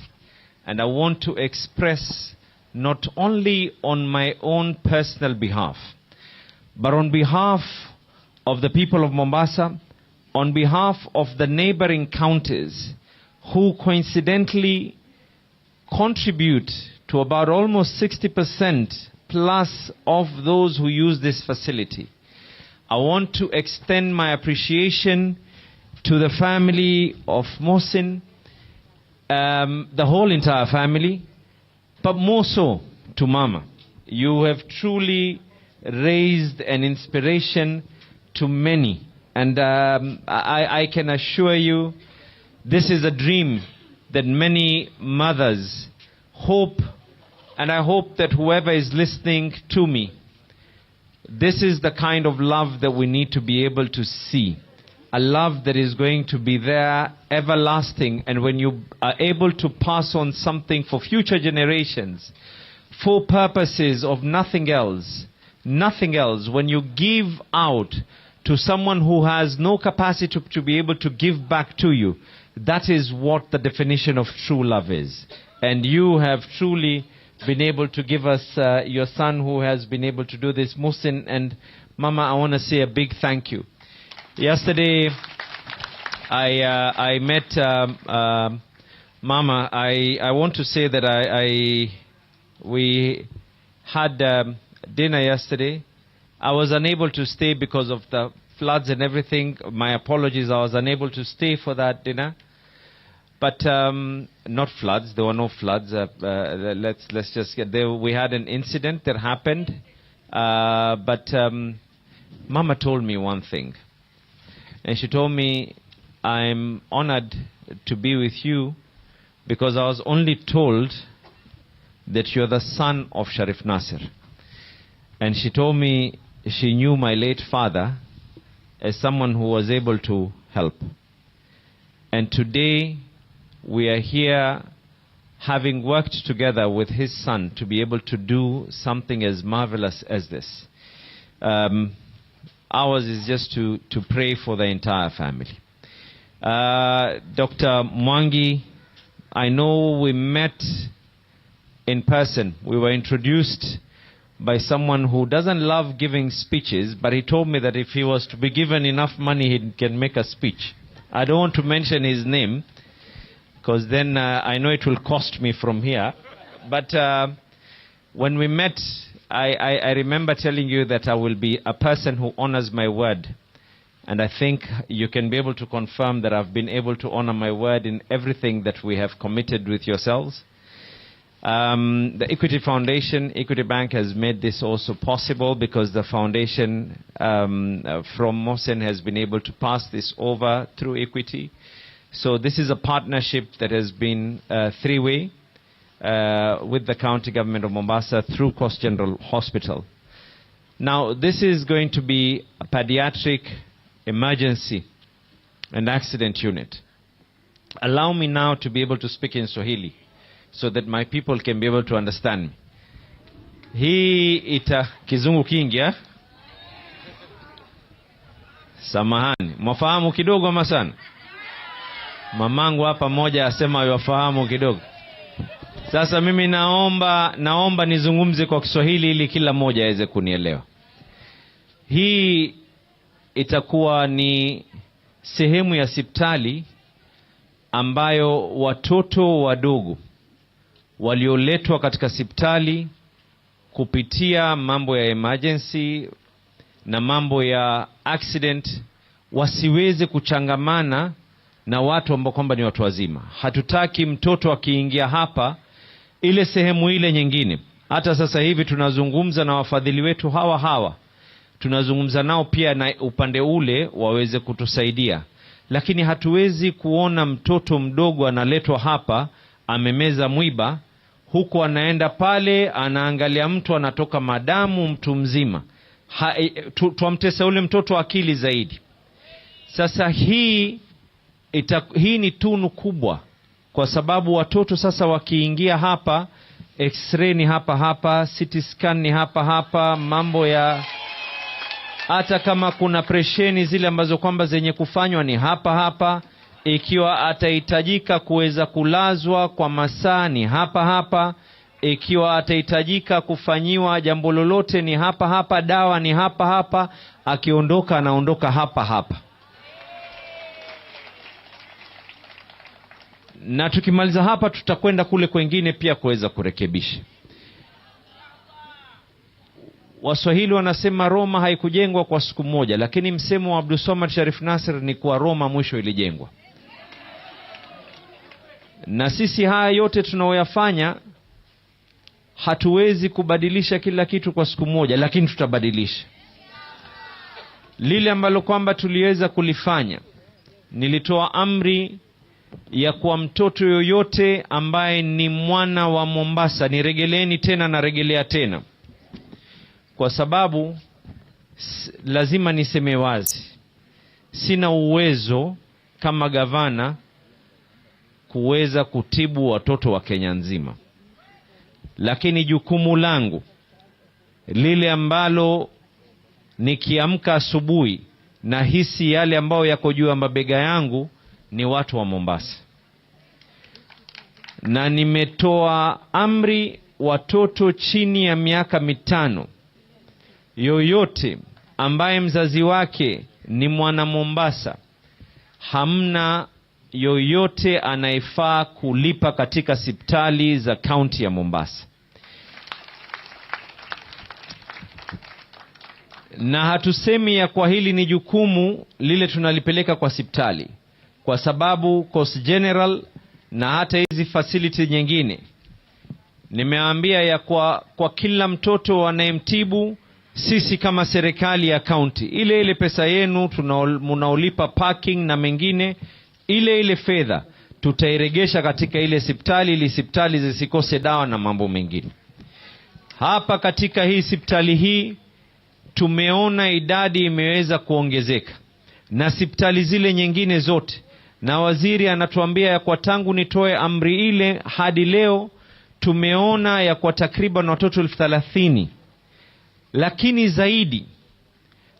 and I want to express not only on my own personal behalf, but on behalf of the people of Mombasa, on behalf of the neighboring counties who coincidentally contribute to about almost 60% plus of those who use this facility. I want to extend my appreciation to the family of Mohsin, the whole entire family, but more so to Mama. You have truly raised an inspiration to many. And I can assure you, this is a dream that many mothers hope, and I hope that whoever is listening to me, this is the kind of love that we need to be able to see. A love that is going to be there, everlasting, and when you are able to pass on something for future generations, for purposes of nothing else, when you give out to someone who has no capacity to be able to give back to you, that is what the definition of true love is. And you have truly been able to give us your son who has been able to do this. Mohsen and Mama, I want to say a big thank you. Yesterday, I met Mama. I want to say that we had dinner yesterday. I was unable to stay because of the floods and everything. My apologies, I was unable to stay for that dinner. But not floods, there were no floods. Let's just get there. We had an incident that happened. But Mama told me one thing. And she told me, I'm honored to be with you because I was only told that you're the son of Sharif Nasir. And she told me she knew my late father as someone who was able to help. And today we are here having worked together with his son to be able to do something as marvelous as this. Ours is just to pray for the entire family. Dr. Mwangi, I know we met in person. We were introduced by someone who doesn't love giving speeches, but he told me that if he was to be given enough money, he can make a speech. I don't want to mention his name, because then I know it will cost me from here. But when we met, I remember telling you that I will be a person who honors my word. And I think you can be able to confirm that I've been able to honor my word in everything that we have committed with yourselves. The Equity Foundation, Equity Bank has made this also possible because the foundation from Mohsen has been able to pass this over through Equity. So this is a partnership that has been three-way with the county government of Mombasa through Coast General Hospital. Now, this is going to be a pediatric emergency and accident unit. Allow me now to be able to speak in Swahili so that my people can be able to understand me. Hii ita kizungu kingi ya? Samahani. Mwafahamu kidogo ama sana? Mamangu hapa moja asema yafahamu kidogo. Sasa mimi naomba nizungumze kwa Kiswahili ili kila mmoja aweze kunielewa. Hii itakuwa ni sehemu ya hospitali ambayo watoto wadogo walioletwa katika hospitali kupitia mambo ya emergency na mambo ya accident wasiweze kuchangamana na watu ambao kwamba ni watu wazima. Hatutaki mtoto akiingia hapa ile sehemu ile nyingine. Hata sasa hivi tunazungumza na wafadhili wetu hawa. Tunazungumza nao pia na upande ule waweze kutusaidia. Lakini hatuwezi kuona mtoto mdogo analetwa hapa, amemeza mwiba, huku anaenda pale, anaangalia mtu anatoka madamu mtu mzima. Tuamtesa ule mtoto akili zaidi. Sasa hii ni tunu kubwa. Kwa sababu watoto sasa wakiingia hapa, x-ray ni hapa, CT scan ni hapa, mambo ya hata kama kuna presheni zile ambazo kwamba zenye kufanywa ni hapa, ikiwa atahitajika kuweza kulazwa kwa masaa ni hapa, ikiwa atahitajika kufanyiwa jambo lolote ni hapa, dawa ni hapa, akiondoka anaondoka hapa. Na tukimaliza hapa tutakwenda kule kwengine pia kuweza kurekebisha. Waswahili wanasema Roma haikujengwa kwa siku moja, lakini msemo wa Abdulswamad Sharif Nasir ni kwa Roma mwisho ilijengwa. Na sisi haya yote tunaoyafanya hatuwezi kubadilisha kila kitu kwa siku moja, lakini tutabadilisha. Lile ambalo kwamba tuliweza kulifanya, nilitoa amri ya kwa mtoto yoyote ambaye ni mwana wa Mombasa, niregeleeni tena na regelea tena, kwa sababu lazima niseme wazi, sina uwezo kama gavana kuweza kutibu watoto wa Kenya nzima, lakini jukumu langu lile ambalo nikiamka asubuhi na hisi yale ambayo yako juu ya mabega yangu ni watu wa Mombasa. Na nimetoa amri, watoto chini ya miaka 5 yoyote ambaye mzazi wake ni mwana Mombasa, hamna yoyote anayefaa kulipa katika hospitali za kaunti ya Mombasa. Na hatusemi ya kwa hili ni jukumu lile tunalipeleka kwa hospitali, kwa sababu Coast General na hata hizi facility nyingine nimeambia ya kwa kila mtoto wanayemtibu, sisi kama serikali ya county, ile pesa yenu mnaolipa parking na mengine, ile fedha tutairegesha katika ile hospitali, ili hospitali zisikose dawa na mambo mengine. Hapa katika hii hospitali hii tumeona idadi imeweza kuongezeka, na hospitali zile nyingine zote, na waziri anatuambia ya kwa tangu nitoe amri ile hadi leo tumeona ya kwa takriban watoto 30,000. Lakini zaidi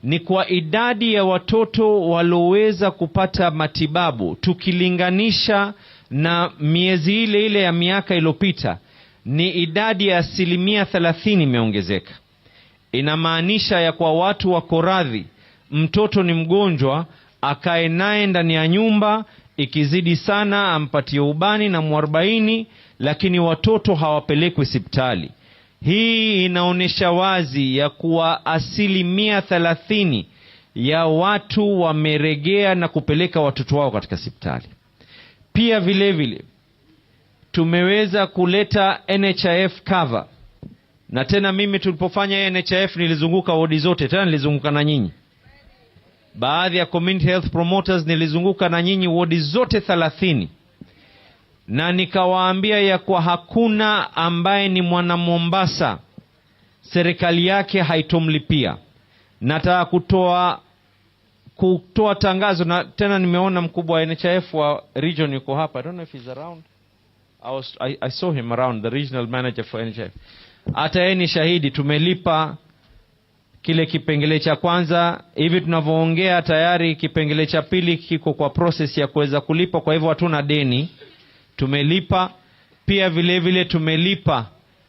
ni kwa idadi ya watoto waloweza kupata matibabu, tukilinganisha na miezi ile ya miaka iliyopita, ni idadi ya 30% imeongezeka. Inamaanisha ya kwa watu wako radhi, mtoto ni mgonjwa, akae naye ndani ya nyumba, ikizidi sana ampatie ubani na mwarobaini, lakini watoto hawapelekwi hospitali. Hii inaonesha wazi ya kuwa 30% ya watu wameregea na kupeleka watoto wao katika hospitali. Pia vile vile tumeweza kuleta NHIF cover. Na tena mimi tulipofanya NHIF nilizunguka wodi zote, tena nilizunguka na nyinyi. Baadhi ya community health promoters nilizunguka na nyinyi wodi zote 30. Na nikawaambia ya kwa hakuna ambaye ni mwana Mombasa serikali yake haitomlipia. Nataka kutoa tangazo, na tena nimeona mkubwa wa NHIF wa region yuko hapa. I don't know if he's around. I saw him around, the regional manager for NHIF. Hata yeye ni shahidi, tumelipa kile kipengele cha kwanza. Hivi tunavyoongea tayari kipengele cha pili kiko kwa process ya kuweza kulipa, kwa hivyo hatuna deni. Tumelipa. Pia vile vile tumelipa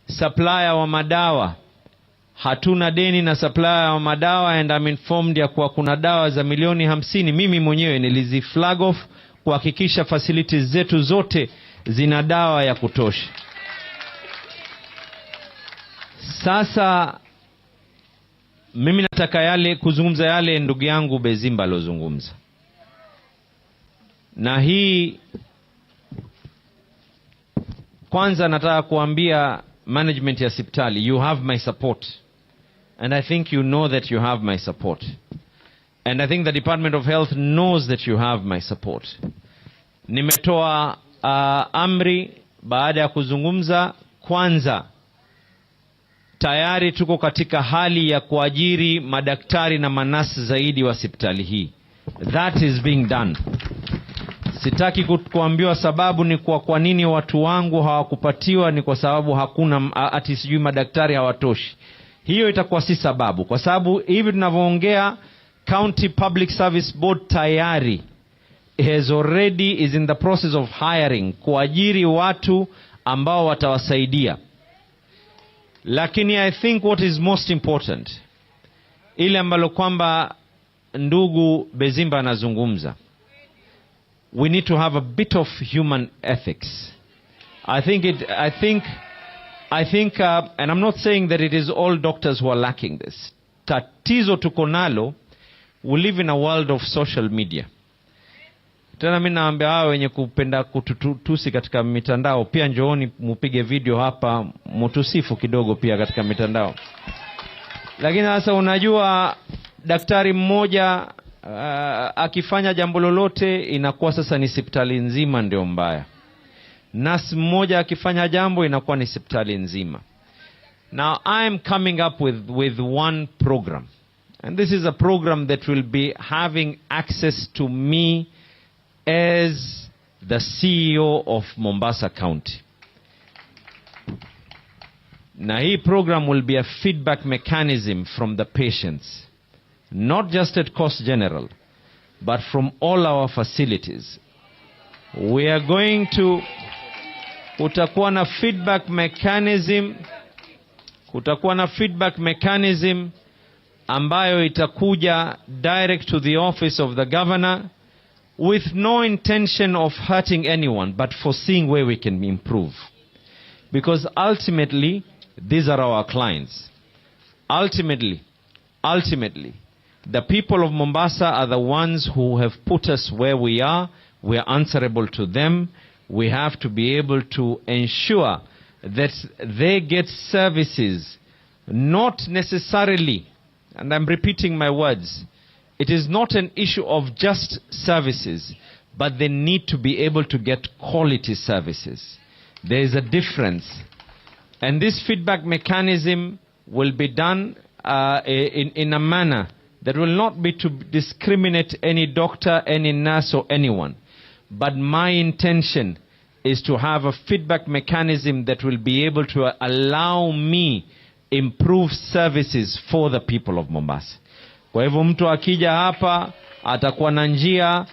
supplier wa madawa, hatuna deni na supplier wa madawa, and I'm informed ya kuwa kuna dawa za milioni 50 mimi mwenyewe nilizi flag off kuhakikisha facilities zetu zote zina dawa ya kutosha. Sasa mimi nataka kuzungumza yale ndugu yangu Bezimba alozungumza. Na hii kwanza nataka kuambia management ya hospitali, you have my support. And I think you know that you have my support. And I think the Department of Health knows that you have my support. Nimetoa amri baada ya kuzungumza. Kwanza, tayari tuko katika hali ya kuajiri madaktari na manasi zaidi wa hospitali hii. That is being done. Sitaki kuambiwa sababu ni kwa nini watu wangu hawakupatiwa, ni kwa sababu hakuna ati sijui madaktari hawatoshi. Hiyo itakuwa si sababu, kwa sababu hivi tunavyoongea County Public Service Board tayari is in the process of hiring, kuajiri watu ambao watawasaidia. Lakini I think what is most important, ile ambalo kwamba ndugu Bezimba anazungumza, we need to have a bit of human ethics. I think and I'm not saying that it is all doctors who are lacking this. Tatizo tuko nalo, we live in a world of social media. Tena mimi naambia hao wenye kupenda kututusi katika mitandao, pia njooni mupige video hapa, mutusifu kidogo pia katika mitandao. Lakini sasa unajua daktari mmoja akifanya jambo lolote inakuwa sasa ni hospitali nzima ndio mbaya. Nurse mmoja akifanya jambo inakuwa ni hospitali nzima. Now I am coming up with one program. And this is a program that will be having access to me as the CEO of Mombasa County. Now, hii program will be a feedback mechanism from the patients, not just at Coast General, but from all our facilities. We are going to kutakuwa na feedback mechanism ambayo itakuja direct to the office of the governor, with no intention of hurting anyone, but for seeing where we can improve. Because ultimately, these are our clients. Ultimately, the people of Mombasa are the ones who have put us where we are. We are answerable to them. We have to be able to ensure that they get services, not necessarily, and I'm repeating my words, it is not an issue of just services, but they need to be able to get quality services. There is a difference. And this feedback mechanism will be done in a manner that will not be to discriminate any doctor, any nurse, or anyone. But my intention is to have a feedback mechanism that will be able to allow me improve services for the people of Mombasa. Kwa hivyo mtu akija hapa atakuwa na njia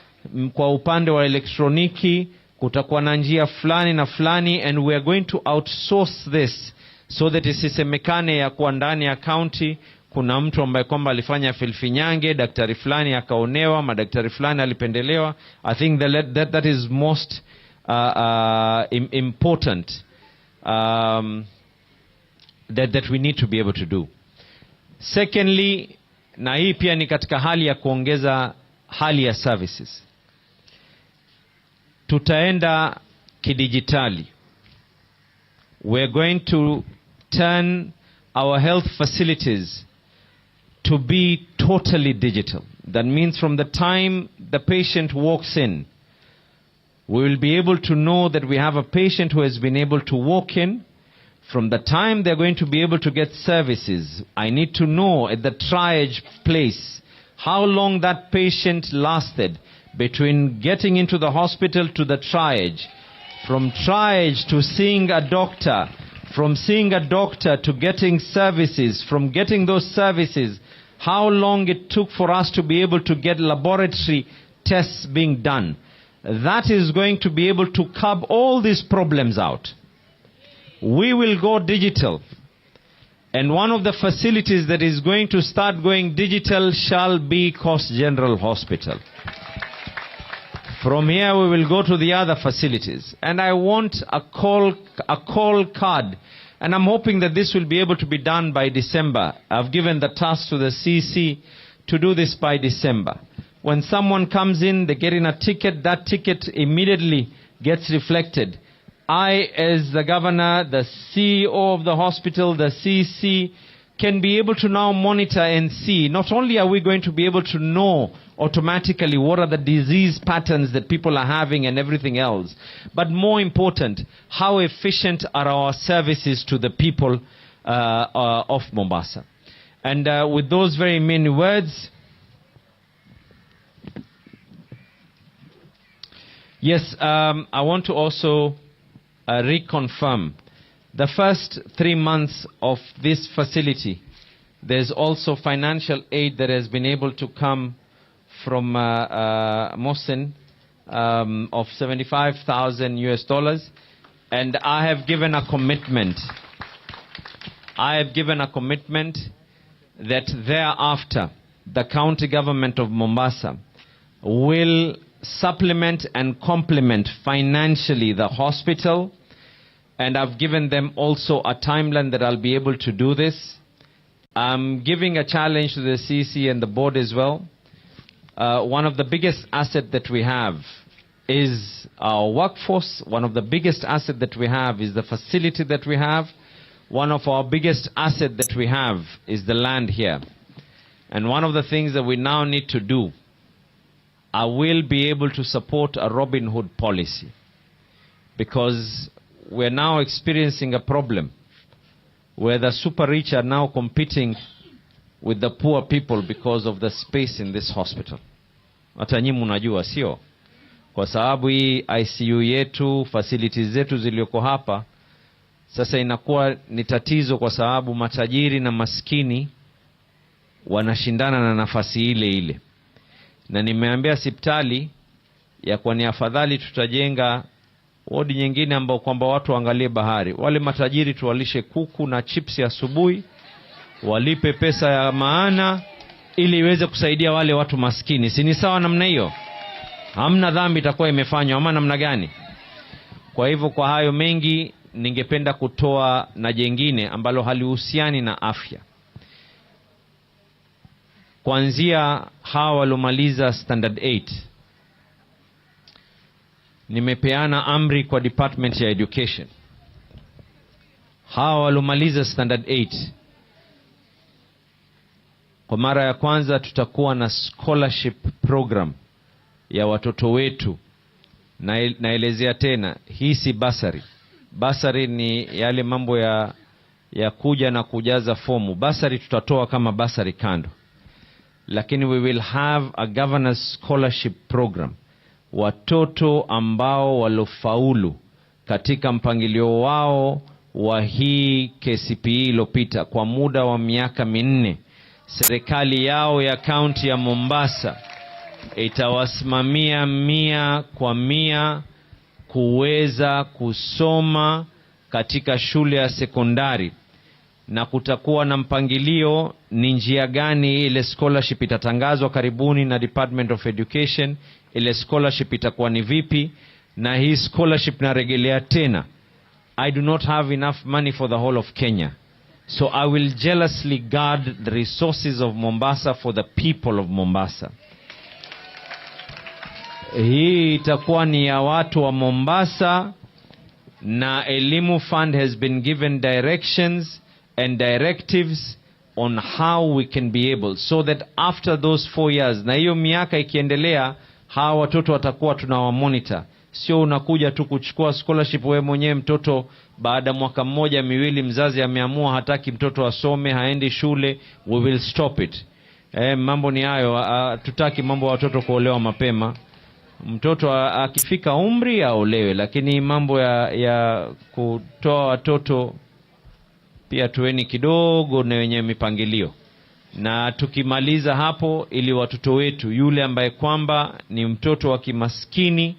kwa upande wa elektroniki, kutakuwa na njia fulani na fulani, and we are going to outsource this so that isisemekane ya kuwa ndani ya county kuna mtu ambaye kwamba alifanya filfinyange, daktari fulani akaonewa, madaktari fulani alipendelewa. I think that is most important that we need to be able to do. Secondly, na hii pia ni katika hali ya kuongeza hali ya services, tutaenda kidijitali. We're going to turn our health facilities to be totally digital. That means from the time the patient walks in, we will be able to know that we have a patient who has been able to walk in. From the time they're going to be able to get services, I need to know at the triage place how long that patient lasted between getting into the hospital to the triage, from triage to seeing a doctor, from seeing a doctor to getting services, from getting those services, how long it took for us to be able to get laboratory tests being done. That is going to be able to curb all these problems out. We will go digital. And one of the facilities that is going to start going digital shall be Coast General Hospital. From here we will go to the other facilities. And I want a call card. And I'm hoping that this will be able to be done by December. I've given the task to the CC to do this by December. When someone comes in, they get in a ticket, that ticket immediately gets reflected. I, as the governor, the CEO of the hospital, the CC, can be able to now monitor and see, not only are we going to be able to know automatically what are the disease patterns that people are having and everything else, but more important, how efficient are our services to the people of Mombasa. And with those very many words, yes, I want to also reconfirm the first 3 months of this facility. There's also financial aid that has been able to come from Mohsen of $75,000, and I have given a commitment. That thereafter the county government of Mombasa will supplement and complement financially the hospital, and I've given them also a timeline that I'll be able to do this. I'm giving a challenge to the CC and the board as well. One of the biggest assets that we have is our workforce. One of the biggest assets that we have is the facility that we have. One of our biggest assets that we have is the land here. And one of the things that we now need to do, I will be able to support a Robin Hood policy, because we're now experiencing a problem where the super rich are now competing with the poor people because of the space in this hospital. Hata nyinyi mnajua, sio? Kwa sababu hii ICU yetu, facilities zetu zilioko hapa, sasa inakuwa ni tatizo kwa sababu matajiri na maskini wanashindana na nafasi ile ile. Na nimeambia hospitali ya kwa ni afadhali tutajenga wodi nyingine ambao kwamba watu waangalie bahari. Wale matajiri tuwalishe kuku na chips ya asubuhi, walipe pesa ya maana ili iweze kusaidia wale watu maskini. Si ni sawa namna hiyo? Hamna dhambi itakuwa imefanywa ama namna gani? Kwa hivyo kwa hayo mengi ningependa kutoa na jengine ambalo halihusiani na afya. Kuanzia hawa walomaliza standard 8, nimepeana amri kwa department ya education. Hawa walomaliza standard 8, kwa mara ya kwanza tutakuwa na scholarship program ya watoto wetu. Naelezea tena, hii si basari. Basari ni yale mambo ya kuja na kujaza fomu. Basari tutatoa kama basari kando. Lakini we will have a governor's scholarship program. Watoto ambao walofaulu katika mpangilio wao wa hii KCPE iliyopita kwa muda wa miaka 4, serikali yao ya kaunti ya Mombasa itawasimamia 100% kuweza kusoma katika shule ya sekondari, na kutakuwa na mpangilio ni njia gani ile scholarship itatangazwa karibuni na Department of Education. Ile scholarship itakuwa ni vipi, na hii scholarship narejelea tena, I do not have enough money for the whole of Kenya, so I will jealously guard the resources of Mombasa for the people of Mombasa. Hii itakuwa ni ya watu wa Mombasa, na Elimu Fund has been given directions and directives on how we can be able, so that after those 4 years, na hiyo miaka ikiendelea, hawa watoto watakuwa tunawamonitor. Sio unakuja tu kuchukua scholarship wewe mwenyewe, mtoto baada mwaka 1 2 mzazi ameamua hataki mtoto asome, haendi shule, we will stop it. Mambo ni hayo, tutaki mambo ya watoto kuolewa mapema. Mtoto akifika umri aolewe, lakini mambo ya kutoa watoto pia tuweni kidogo na wenye mipangilio. Na tukimaliza hapo, ili watoto wetu, yule ambaye kwamba ni mtoto wa kimaskini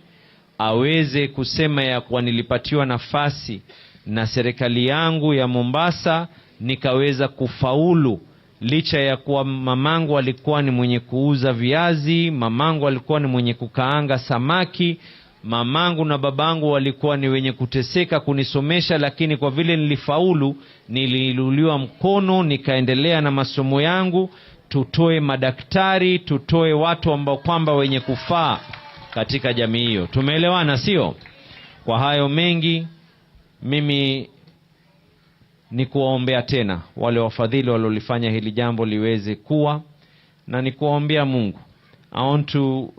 aweze kusema ya kwa nilipatiwa nafasi na serikali yangu ya Mombasa nikaweza kufaulu, licha ya kuwa mamangu alikuwa ni mwenye kuuza viazi, mamangu alikuwa ni mwenye kukaanga samaki, mamangu na babangu walikuwa ni wenye kuteseka kunisomesha, lakini kwa vile nilifaulu, niliinuliwa mkono, nikaendelea na masomo yangu. Tutoe madaktari, tutoe watu ambao kwamba wenye kufaa katika jamii hiyo. Tumeelewana, sio? Kwa hayo mengi, mimi ni kuwaombea tena wale wafadhili walolifanya hili jambo liweze kuwa, na ni kuwaombea Mungu. I want to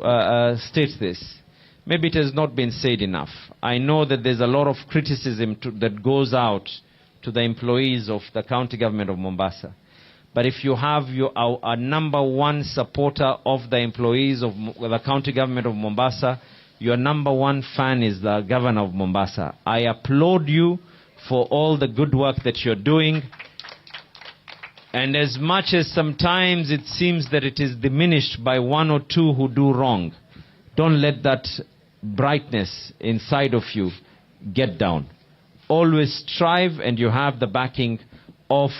state this. Maybe it has not been said enough. I know that there's a lot of criticism that goes out to the employees of the county government of Mombasa. But if you have a number one supporter of the employees of the county government of Mombasa, your number one fan is the governor of Mombasa. I applaud you for all the good work that you're doing. And as much as sometimes it seems that it is diminished by 1 or 2 who do wrong, don't let that brightness inside of you get down. Always strive, and you have the backing of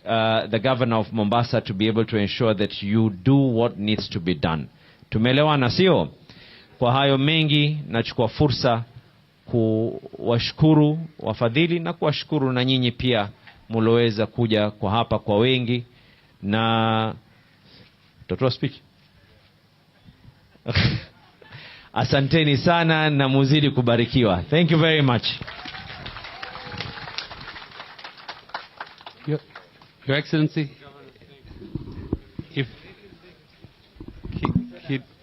the governor of Mombasa to be able to ensure that you do what needs to be done. Tumeelewana, sio? Kwa hayo mengi, nachukua fursa kuwashukuru wafadhili na kuwashukuru na nyinyi pia mloweza kuja kwa hapa kwa wengi. Na totoa speech. Asanteni sana na muzidi kubarikiwa. Thank you very much. Your Excellency, if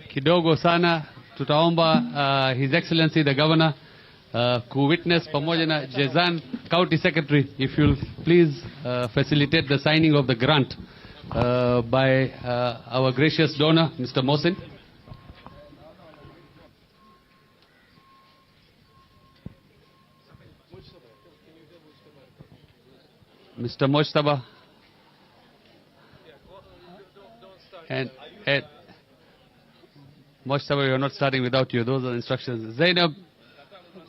kidogo sana tutaomba His Excellency the Governor ku-witness pamoja na Jezan County Secretary, if you'll please facilitate the signing of the grant by our gracious donor, Mr. Mohsin. Mr. Mojtaba. And Mojtaba, we are not starting without you. Those are instructions. Zainab,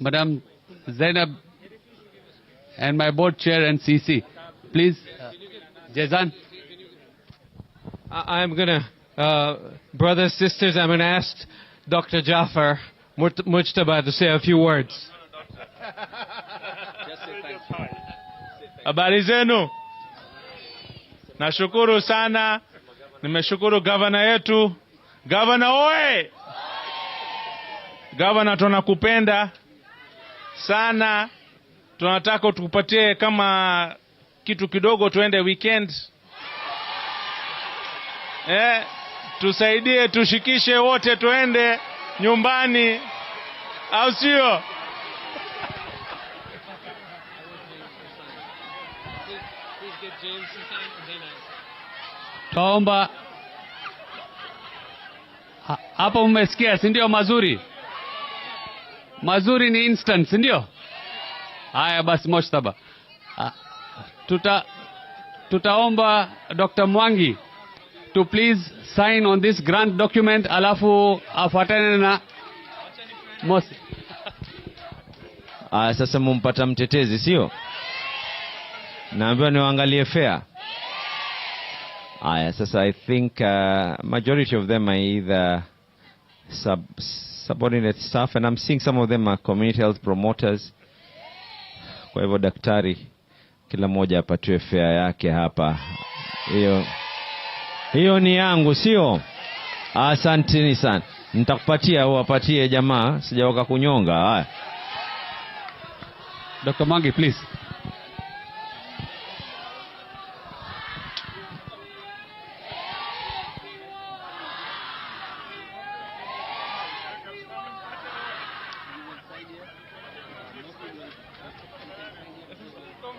Madam Zainab, and my board chair and CC. Please, Jezan. I'm going to, brothers, sisters, I'm going to ask Dr. Jafar Mujtaba to say a few words. Habari zenu. Nashukuru sana. Nimeshukuru gavana yetu. Gavana oe! Gavana tunakupenda sana. Tunataka tukupatie kama kitu kidogo tuende weekend. Tusaidie tushikishe wote tuende nyumbani. Au sio? Taomba hapo mmesikia, si ndio? Mazuri ni instant, si ndio? Haya basi, Mojtaba, tutaomba Dr. Mwangi to please sign on this grant document, alafu afuatane na Mosi. Sasa mumpata mtetezi, sio? Naambiwa niwaangalie fair. Sasa I think majority of them are either subordinate staff, and I'm seeing some of them are community health promoters. Kwa hivyo daktari, kila mmoja apatiwe fair yake hapa. Hiyo ni yangu, sio? Asanteni sana. Nitakupatia uwapatie jamaa, sijaoka kunyonga. Haya. Dr. Mwangi, please.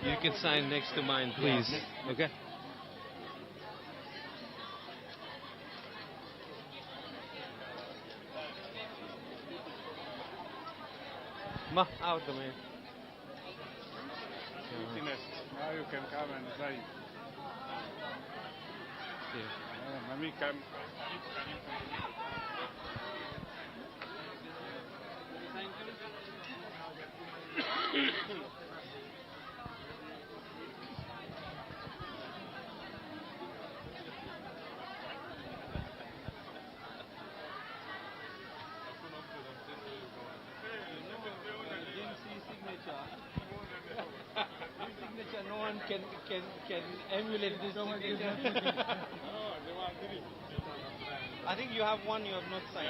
You can sign next to mine, please. Okay? Ma, out the man. Now you can come and sign. Let me come. No one can emulate this signature. I think you have one you have not signed.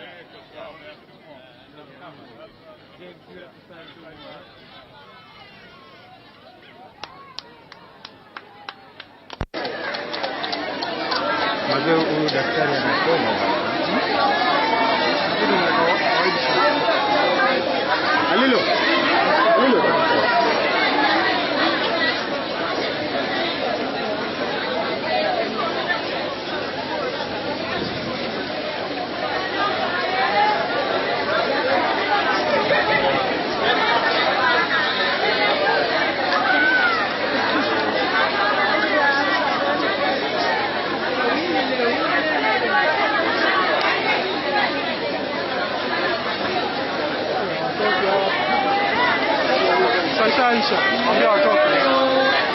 Mazee huyu daktari anasoma. Alilo. Sasa ambia watoke.